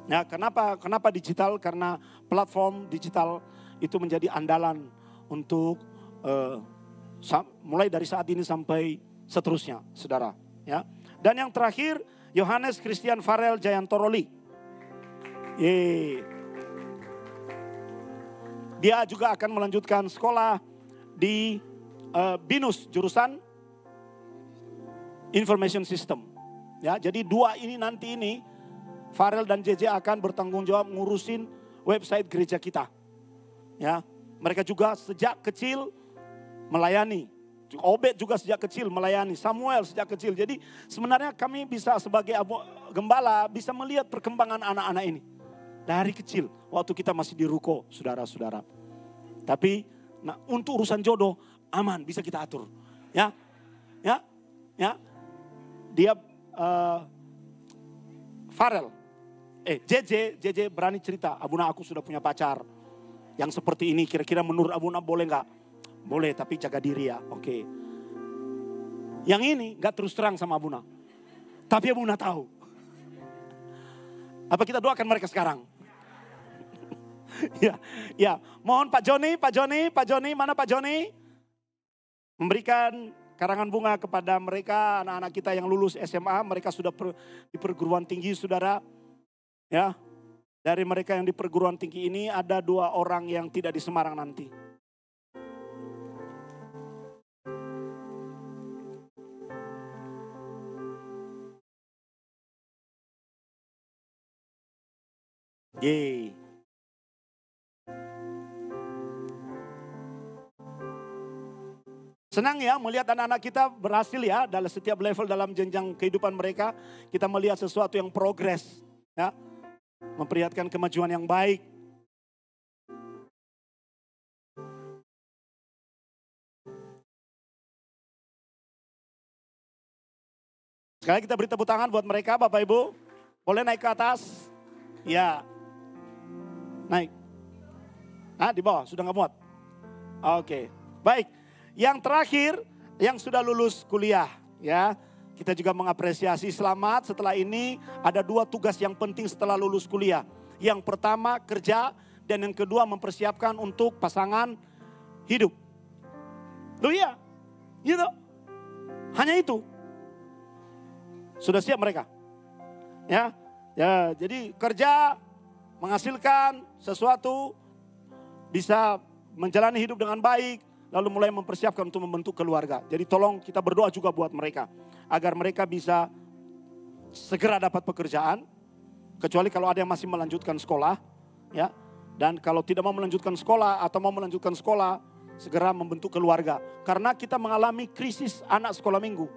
Ya, kenapa digital? Karena platform digital itu menjadi andalan untuk mulai dari saat ini sampai seterusnya, saudara. Ya. Dan yang terakhir, Yohanes Christian Farel Jayantoroli. Dia juga akan melanjutkan sekolah di BINUS, jurusan Information System. Ya, jadi dua ini nanti ini Farel dan JJ akan bertanggung jawab ngurusin website gereja kita. Ya, mereka juga sejak kecil melayani. Obed juga sejak kecil melayani. Samuel sejak kecil. Jadi sebenarnya kami bisa sebagai gembala bisa melihat perkembangan anak-anak ini. Dari kecil, waktu kita masih di ruko, saudara-saudara. Tapi untuk urusan jodoh, aman, bisa kita atur. Ya. Dia Farel, JJ berani cerita, Abuna aku sudah punya pacar. Yang seperti ini, kira-kira menurut Abuna boleh nggak? Boleh, tapi jaga diri ya, oke. Yang ini nggak terus terang sama Abuna. Tapi Abuna tahu. Apa kita doakan mereka sekarang? Ya, mohon Pak Joni, mana Pak Joni? Memberikan karangan bunga kepada mereka, anak-anak kita yang lulus SMA, mereka sudah di perguruan tinggi, saudara. Ya, dari mereka yang di perguruan tinggi ini ada 2 orang yang tidak di Semarang nanti. Yeay. Senang ya melihat anak-anak kita berhasil ya dalam setiap level dalam jenjang kehidupan mereka. Kita melihat sesuatu yang progres. Ya, memperlihatkan kemajuan yang baik. Sekali kita beri tepuk tangan buat mereka Bapak Ibu. Boleh naik ke atas? Ya. Naik. Di bawah sudah nggak muat? Oke. Baik. Yang terakhir yang sudah lulus kuliah ya. Kita juga mengapresiasi selamat. Setelah ini ada 2 tugas yang penting setelah lulus kuliah. Yang pertama kerja dan yang kedua mempersiapkan untuk pasangan hidup. Loh iya, gitu. Hanya itu. Sudah siap mereka? Ya, jadi kerja menghasilkan sesuatu, bisa menjalani hidup dengan baik, lalu mulai mempersiapkan untuk membentuk keluarga. Jadi tolong kita berdoa juga buat mereka, agar mereka bisa segera dapat pekerjaan, kecuali kalau ada yang masih melanjutkan sekolah, ya. Dan kalau tidak mau melanjutkan sekolah atau mau melanjutkan sekolah, segera membentuk keluarga. Karena kita mengalami krisis anak sekolah minggu.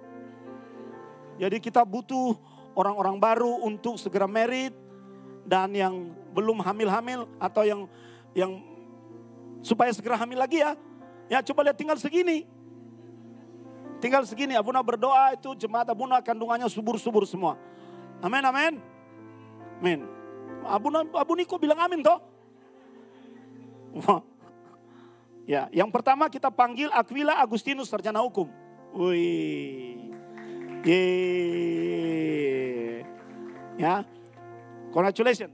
Jadi kita butuh orang-orang baru untuk segera merit, dan yang belum hamil-hamil atau yang supaya segera hamil lagi ya. Ya coba lihat tinggal segini. Tinggal segini, Abuna berdoa itu jemaat Abuna kandungannya subur-subur semua. Amin, amin. Amin. Abuni kok bilang amin toh? Ya, yang pertama kita panggil Aquila Agustinus, sarjana hukum. Wih. Yeay. Ya. Congratulations.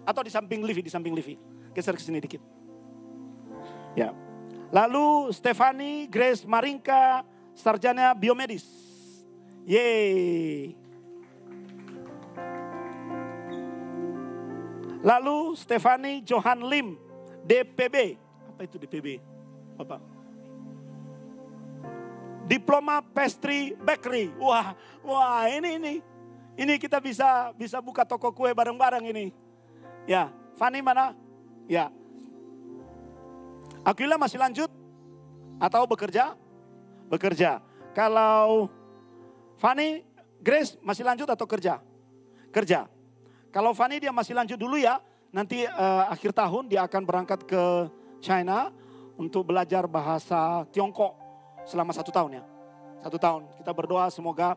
Atau di samping Livi, Geser ke sini dikit. Ya. Lalu Stefani Grace Maringka, sarjana biomedis. Yeay. Lalu Stefani Johan Lim, DPB. Apa itu DPB? Bapak. Diploma Pastry Bakery. Wah, ini kita bisa buka toko kue bareng-bareng ini. Ya, Fani mana? Ya. Aquila masih lanjut atau bekerja? Bekerja. Kalau Fani, Grace masih lanjut atau kerja? Kerja. Kalau Fani dia masih lanjut dulu ya. Nanti akhir tahun dia akan berangkat ke China untuk belajar bahasa Tiongkok selama 1 tahun ya. 1 tahun. Kita berdoa semoga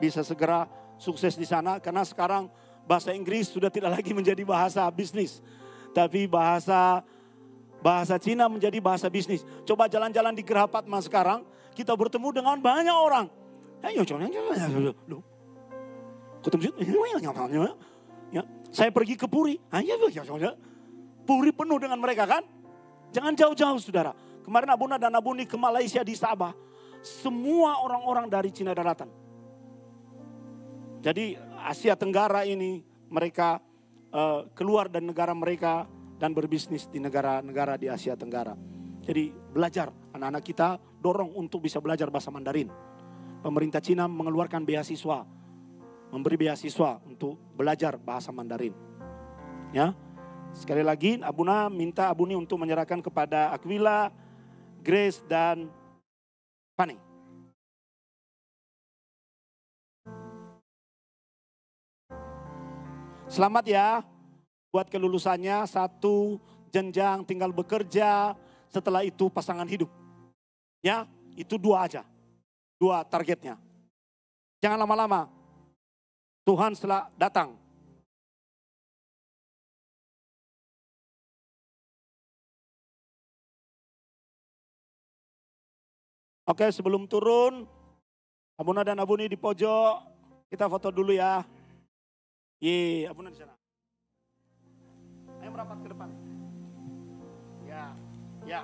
bisa segera sukses di sana. Karena sekarang bahasa Inggris sudah tidak lagi menjadi bahasa bisnis. Tapi bahasa Cina menjadi bahasa bisnis. Coba jalan-jalan di Geraha Padma sekarang. Kita bertemu dengan banyak orang. Ya, saya pergi ke Puri. Puri penuh dengan mereka kan. Jangan jauh-jauh saudara. Kemarin Abuna dan Abuni ke Malaysia di Sabah. Semua orang-orang dari Cina daratan. Jadi Asia Tenggara ini mereka keluar dari negara mereka dan berbisnis di negara-negara di Asia Tenggara. Jadi belajar, anak-anak kita dorong untuk bisa belajar bahasa Mandarin. Pemerintah Cina mengeluarkan beasiswa, memberi beasiswa untuk belajar bahasa Mandarin. Ya, sekali lagi Abuna minta Abuni untuk menyerahkan kepada Aquila, Grace dan Fanny. Selamat ya buat kelulusannya, 1 jenjang tinggal bekerja, setelah itu pasangan hidup. Ya, itu 2 aja. 2 targetnya. Jangan lama-lama. Tuhan setelah datang. Oke, sebelum turun, Abuna dan Abuni di pojok, kita foto dulu ya. Abuna di sana. Ayo merapat ke depan. Ya.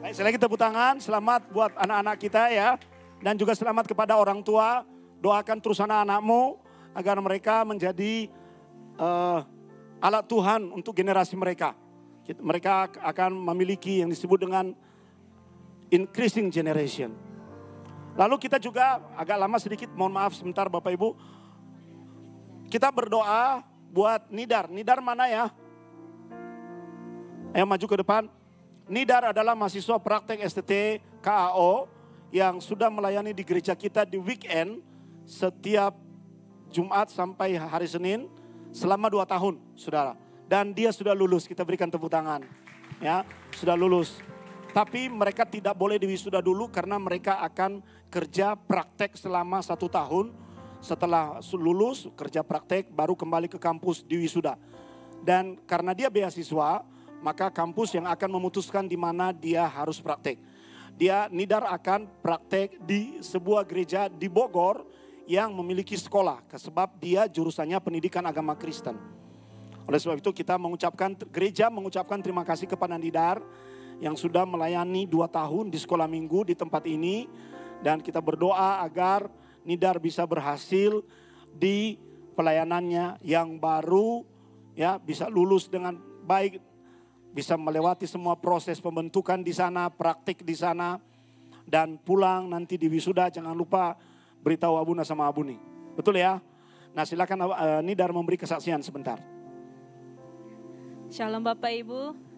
Baik, sekali lagi tepuk tangan, selamat buat anak-anak kita ya. Dan juga selamat kepada orang tua, doakan terus anak-anakmu agar mereka menjadi alat Tuhan untuk generasi mereka. Mereka akan memiliki yang disebut dengan increasing generation. Lalu kita juga agak lama sedikit, mohon maaf sebentar Bapak Ibu. Kita berdoa buat Nidar. Nidar mana ya? Ayo maju ke depan. Nidar adalah mahasiswa praktek STT KAO yang sudah melayani di gereja kita di weekend setiap Jumat sampai hari Senin selama 2 tahun, saudara. Dan dia sudah lulus, kita berikan tepuk tangan. Ya, sudah lulus. Tapi mereka tidak boleh diwisuda dulu karena mereka akan kerja praktek selama 1 tahun. Setelah lulus kerja praktek baru kembali ke kampus diwisuda. Dan karena dia beasiswa, maka kampus yang akan memutuskan di mana dia harus praktek. Nidar akan praktek di sebuah gereja di Bogor yang memiliki sekolah. Sebab dia jurusannya pendidikan agama Kristen. Oleh sebab itu gereja mengucapkan terima kasih kepada Nidar yang sudah melayani 2 tahun di sekolah minggu di tempat ini. Dan kita berdoa agar Nidar bisa berhasil di pelayanannya yang baru, ya, bisa lulus dengan baik, bisa melewati semua proses pembentukan di sana, praktik di sana, dan pulang nanti di wisuda jangan lupa beritahu Abuna sama Abuni. Betul ya? Nah silakan Nidar memberi kesaksian sebentar. Shalom Bapak Ibu.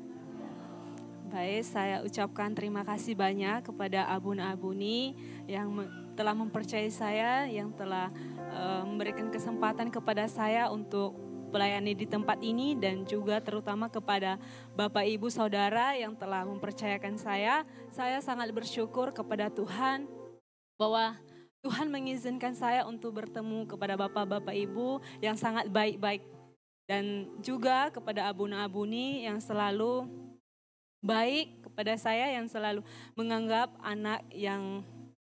Baik, saya ucapkan terima kasih banyak kepada Abuna Abuni yang telah mempercayai saya, yang telah memberikan kesempatan kepada saya untuk melayani di tempat ini, dan juga terutama kepada Bapak Ibu Saudara yang telah mempercayakan saya. Saya sangat bersyukur kepada Tuhan bahwa Tuhan mengizinkan saya untuk bertemu kepada Bapak-Bapak Ibu yang sangat baik-baik. Dan juga kepada Abuna Abuni yang selalu baik kepada saya, yang selalu menganggap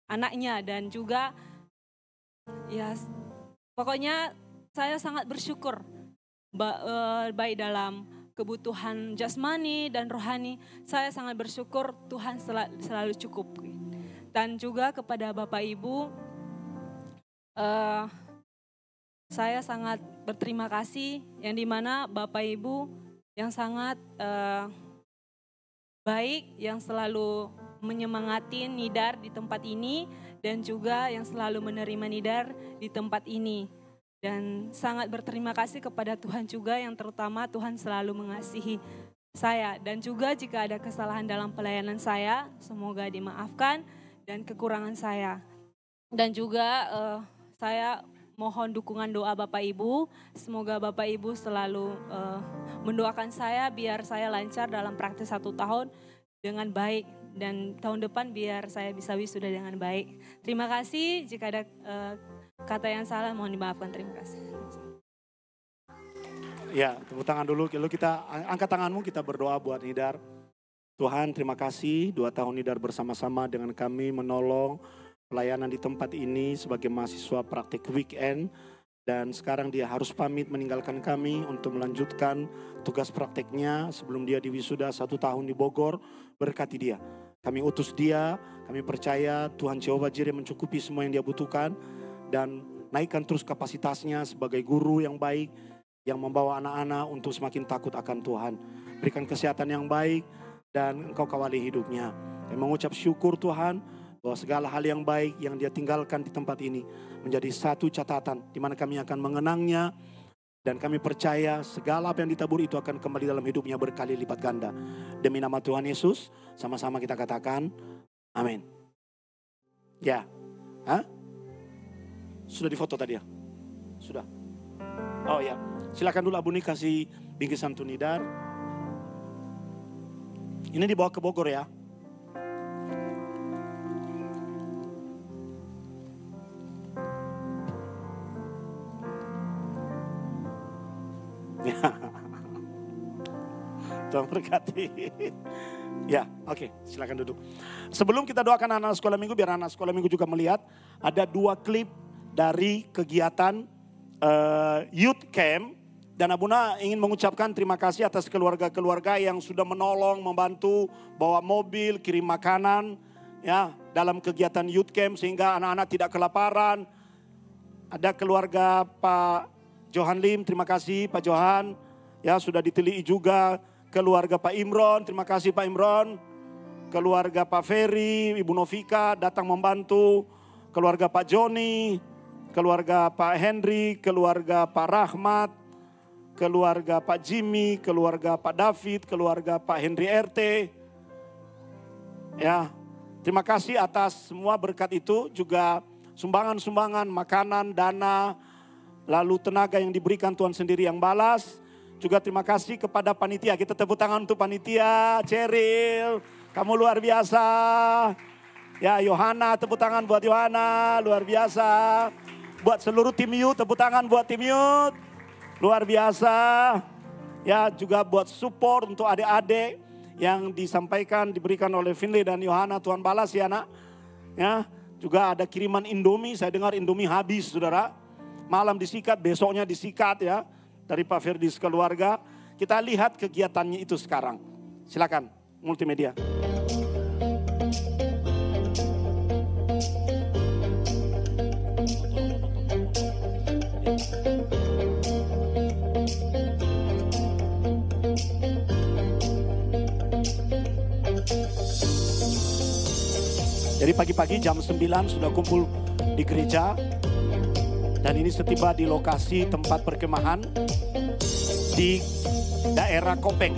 anaknya, dan juga ya pokoknya saya sangat bersyukur baik dalam kebutuhan jasmani dan rohani. Saya sangat bersyukur Tuhan selalu cukup. Dan juga kepada Bapak Ibu, saya sangat berterima kasih yang dimana Bapak Ibu yang sangat baik, yang selalu menyemangati Nidar di tempat ini, dan juga yang selalu menerima Nidar di tempat ini. Dan sangat berterima kasih kepada Tuhan juga, yang terutama Tuhan selalu mengasihi saya. Dan juga jika ada kesalahan dalam pelayanan saya, semoga dimaafkan, dan kekurangan saya. Dan juga saya mohon dukungan doa Bapak Ibu, semoga Bapak Ibu selalu mendoakan saya biar saya lancar dalam praktik 1 tahun dengan baik, dan tahun depan biar saya bisa wisuda dengan baik. Terima kasih, jika ada kata yang salah mohon dimaafkan, terima kasih. Ya, tepuk tangan dulu, lalu kita angkat tanganmu, kita berdoa buat Nidar. Tuhan terima kasih 2 tahun Nidar bersama-sama dengan kami menolong pelayanan di tempat ini sebagai mahasiswa praktik weekend, dan sekarang dia harus pamit meninggalkan kami untuk melanjutkan tugas prakteknya sebelum dia diwisuda 1 tahun di Bogor. Berkati dia, kami utus dia, kami percaya Tuhan Jehovah Jireh mencukupi semua yang dia butuhkan, dan naikkan terus kapasitasnya sebagai guru yang baik yang membawa anak-anak untuk semakin takut akan Tuhan. Berikan kesehatan yang baik dan Engkau kawali hidupnya. Kami mengucap syukur Tuhan bahwa segala hal yang baik yang dia tinggalkan di tempat ini menjadi satu catatan di mana kami akan mengenangnya, dan kami percaya segala apa yang ditabur itu akan kembali dalam hidupnya berkali lipat ganda. Demi nama Tuhan Yesus, sama-sama kita katakan amin. Ya, sudah difoto tadi ya? Sudah? Oh ya, silakan dulu Abuni kasih bingkisan untuk Nidar. Ini dibawa ke Bogor ya. Tuhan berkati. Ya, oke, silakan duduk. Sebelum kita doakan anak-anak sekolah minggu, biar anak sekolah minggu juga melihat, ada 2 klip dari kegiatan youth camp, dan Abuna ingin mengucapkan terima kasih atas keluarga-keluarga yang sudah menolong, membantu bawa mobil, kirim makanan ya dalam kegiatan youth camp sehingga anak-anak tidak kelaparan. Ada keluarga Pak Johan Lim, terima kasih Pak Johan ya, sudah diteliti juga. Keluarga Pak Imron, terima kasih Pak Imron. Keluarga Pak Ferry, Ibu Novika datang membantu. keluarga Pak Joni, keluarga Pak Henry, keluarga Pak Rahmat, keluarga Pak Jimmy, keluarga Pak David, keluarga Pak Henry RT. Ya, terima kasih atas semua berkat itu, juga sumbangan-sumbangan, makanan, dana, lalu tenaga yang diberikan Tuhan sendiri yang balas. Juga terima kasih kepada panitia, kita tepuk tangan untuk panitia, Cheryl, kamu luar biasa. Ya, Yohana, tepuk tangan buat Yohana, luar biasa. Buat seluruh tim youth, tepuk tangan buat tim youth, luar biasa. Ya, juga buat support untuk adik-adik yang disampaikan, diberikan oleh Finley dan Yohana, Tuhan balas ya nak. Ya, juga ada kiriman Indomie, saya dengar Indomie habis saudara. Malam disikat, besoknya disikat ya, dari Pak Ferdis keluarga. Kita lihat kegiatannya itu sekarang. Silakan, multimedia. Jadi pagi-pagi jam 9 sudah kumpul di gereja. Dan ini setiba di lokasi tempat perkemahan di daerah Kopeng.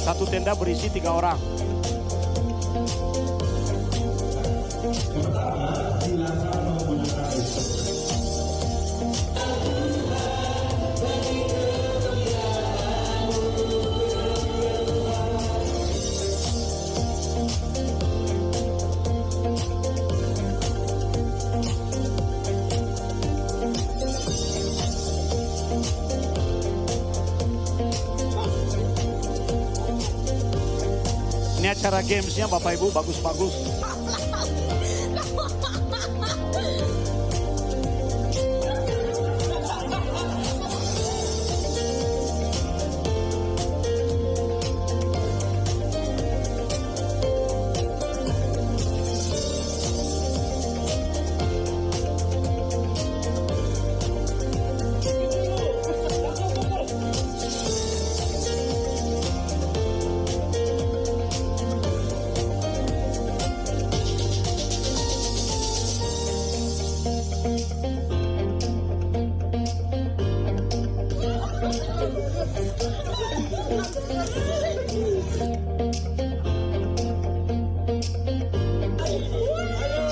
Satu tenda berisi 3 orang. Ini acara gamesnya Bapak Ibu bagus-bagus.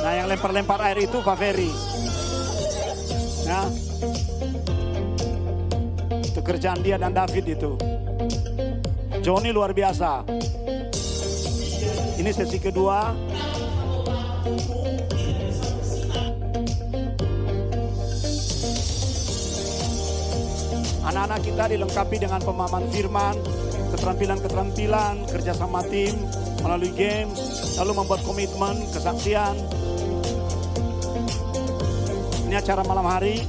Nah, yang lempar-lempar air itu Pak Ferry. Ya. Itu kerjaan dia dan David itu. Johnny luar biasa. Ini sesi kedua. Anak-anak kita dilengkapi dengan pemahaman firman, keterampilan-keterampilan, kerjasama tim, melalui games, lalu membuat komitmen, kesaksian. Ini acara malam hari.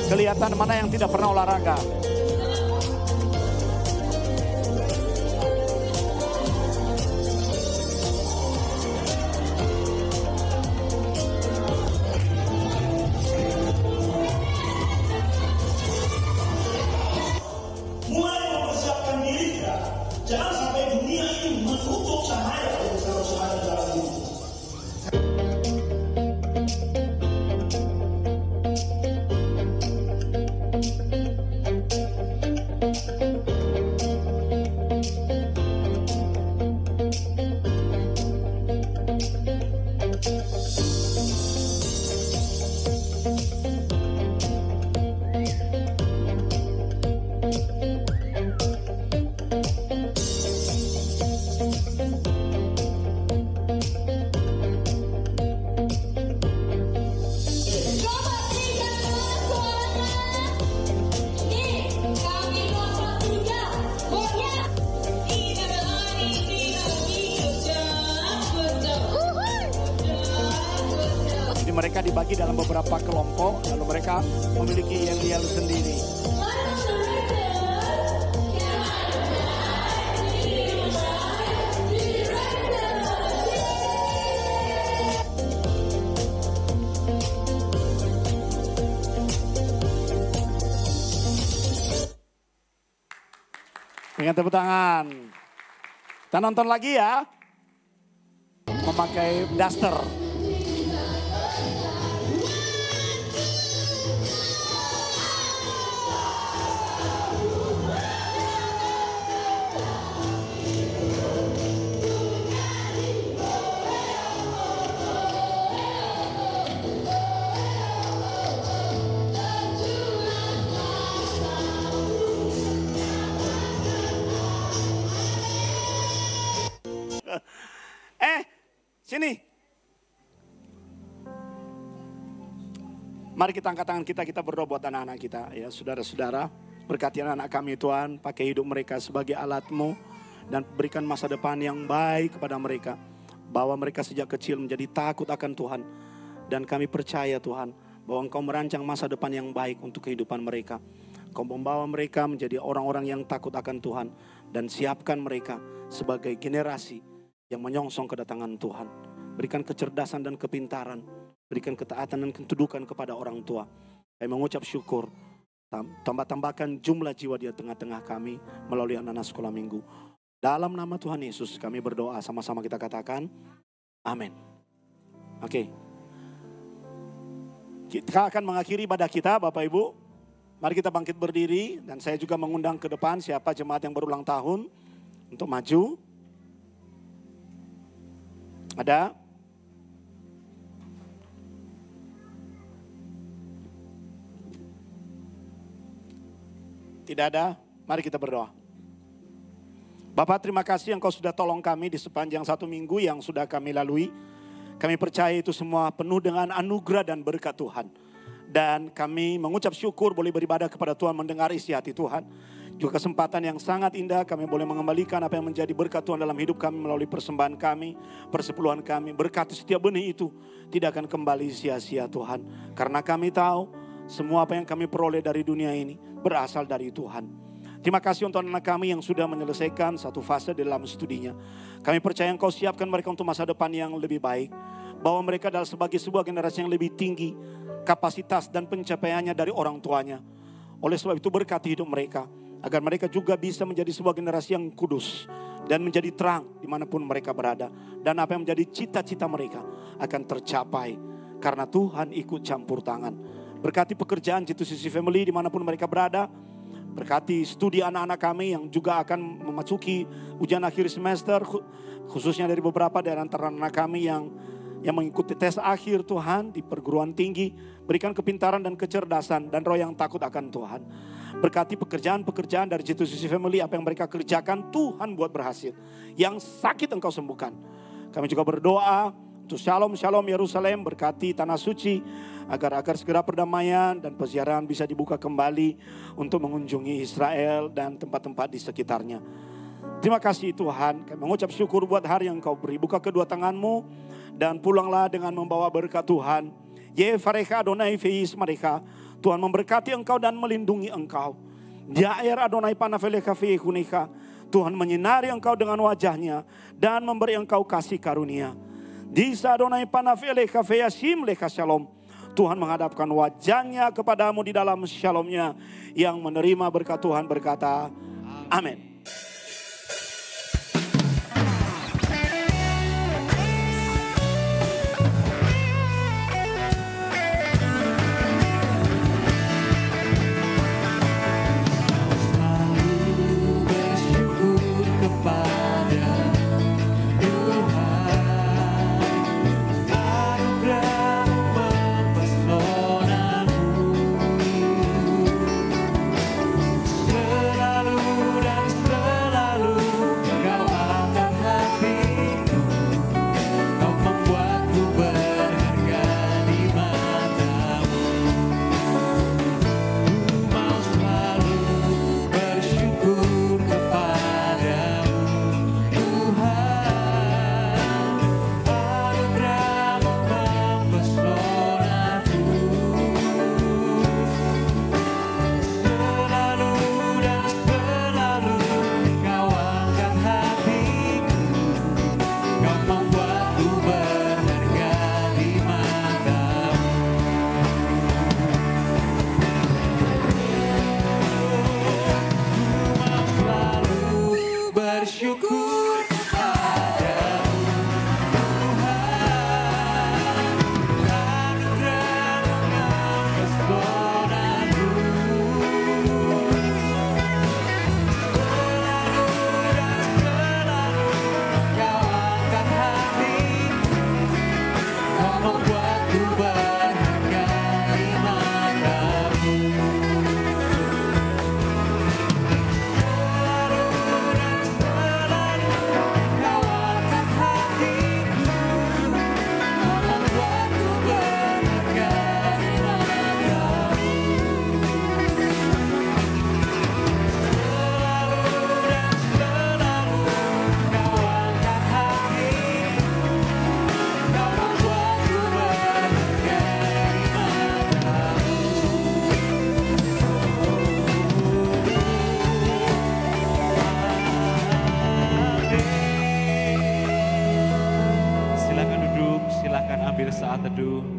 Kelihatan mana yang tidak pernah olahraga. Mulai mempersiapkan diri kita, jangan sampai dunia ini menutup cahaya untuk saudara-saudara dalam diri. mereka dibagi dalam beberapa kelompok, lalu mereka memiliki yel-yel sendiri. Dengan tepuk tangan. Kita nonton lagi ya. Memakai daster. Sini. Mari kita angkat tangan kita berdoa buat anak-anak kita. Ya, saudara-saudara, berkati anak-anak kami Tuhan, pakai hidup mereka sebagai alat-Mu dan berikan masa depan yang baik kepada mereka. Bawa mereka sejak kecil menjadi takut akan Tuhan. Dan kami percaya Tuhan, bahwa Engkau merancang masa depan yang baik untuk kehidupan mereka. Engkau membawa mereka menjadi orang-orang yang takut akan Tuhan. Dan siapkan mereka sebagai generasi yang menyongsong kedatangan Tuhan. Berikan kecerdasan dan kepintaran. Berikan ketaatan dan ketudukan kepada orang tua. Kami mengucap syukur. Tambah-tambahkan jumlah jiwa di tengah-tengah kami melalui anak-anak sekolah minggu. Dalam nama Tuhan Yesus kami berdoa, sama-sama kita katakan amin. Oke. Kita akan mengakhiri ibadah kita Bapak Ibu. Mari kita bangkit berdiri. Dan saya juga mengundang ke depan siapa jemaat yang berulang tahun untuk maju. Ada? Tidak ada? Mari kita berdoa. Bapak, terima kasih Engkau sudah tolong kami di sepanjang 1 minggu yang sudah kami lalui. Kami percaya itu semua penuh dengan anugerah dan berkat Tuhan. Dan kami mengucap syukur boleh beribadah kepada Tuhan, mendengar isi hati Tuhan. Juga kesempatan yang sangat indah kami boleh mengembalikan apa yang menjadi berkat Tuhan dalam hidup kami melalui persembahan kami, persepuluhan kami. Berkati setiap benih itu tidak akan kembali sia-sia Tuhan. Karena kami tahu semua apa yang kami peroleh dari dunia ini berasal dari Tuhan. Terima kasih untuk anak kami yang sudah menyelesaikan satu fase dalam studinya. Kami percaya Engkau siapkan mereka untuk masa depan yang lebih baik. Bahwa mereka adalah sebagai sebuah generasi yang lebih tinggi kapasitas dan pencapaiannya dari orang tuanya. Oleh sebab itu berkati hidup mereka. Agar mereka juga bisa menjadi sebuah generasi yang kudus. Dan menjadi terang dimanapun mereka berada. Dan apa yang menjadi cita-cita mereka akan tercapai. Karena Tuhan ikut campur tangan. Berkati pekerjaan G2CC Family dimanapun mereka berada. Berkati studi anak-anak kami yang juga akan memasuki ujian akhir semester. Khususnya dari beberapa dari antara anak kami yang mengikuti tes akhir Tuhan di perguruan tinggi. Berikan kepintaran dan kecerdasan dan roh yang takut akan Tuhan. Berkati pekerjaan-pekerjaan dari G2CC Family, apa yang mereka kerjakan Tuhan buat berhasil. Yang sakit Engkau sembuhkan. Kami juga berdoa untuk shalom Yerusalem, berkati tanah suci agar segera perdamaian dan peziarahan bisa dibuka kembali untuk mengunjungi Israel dan tempat-tempat di sekitarnya. Terima kasih Tuhan, kami mengucap syukur buat hari yang Engkau beri. Buka kedua tanganmu dan pulanglah dengan membawa berkat Tuhan. Yevarecha Adonai feis mereka. Tuhan memberkati engkau dan melindungi engkau. Yair Adonai panavelecha feikunika. Tuhan menyinari engkau dengan wajahnya dan memberi engkau kasih karunia. Disa Adonai panavelecha feyasim lecha shalom. Tuhan menghadapkan wajahnya kepadamu di dalam shalomnya. Yang menerima berkat Tuhan berkata, amin. Selalu dan selalu bersyukur padamu Tuhan, anugerah mempesonaku. Selalu dan selalu kau angkat hatiku, kau membuatku berharga di matamu. Silakan duduk, silakan ambil saat teduh.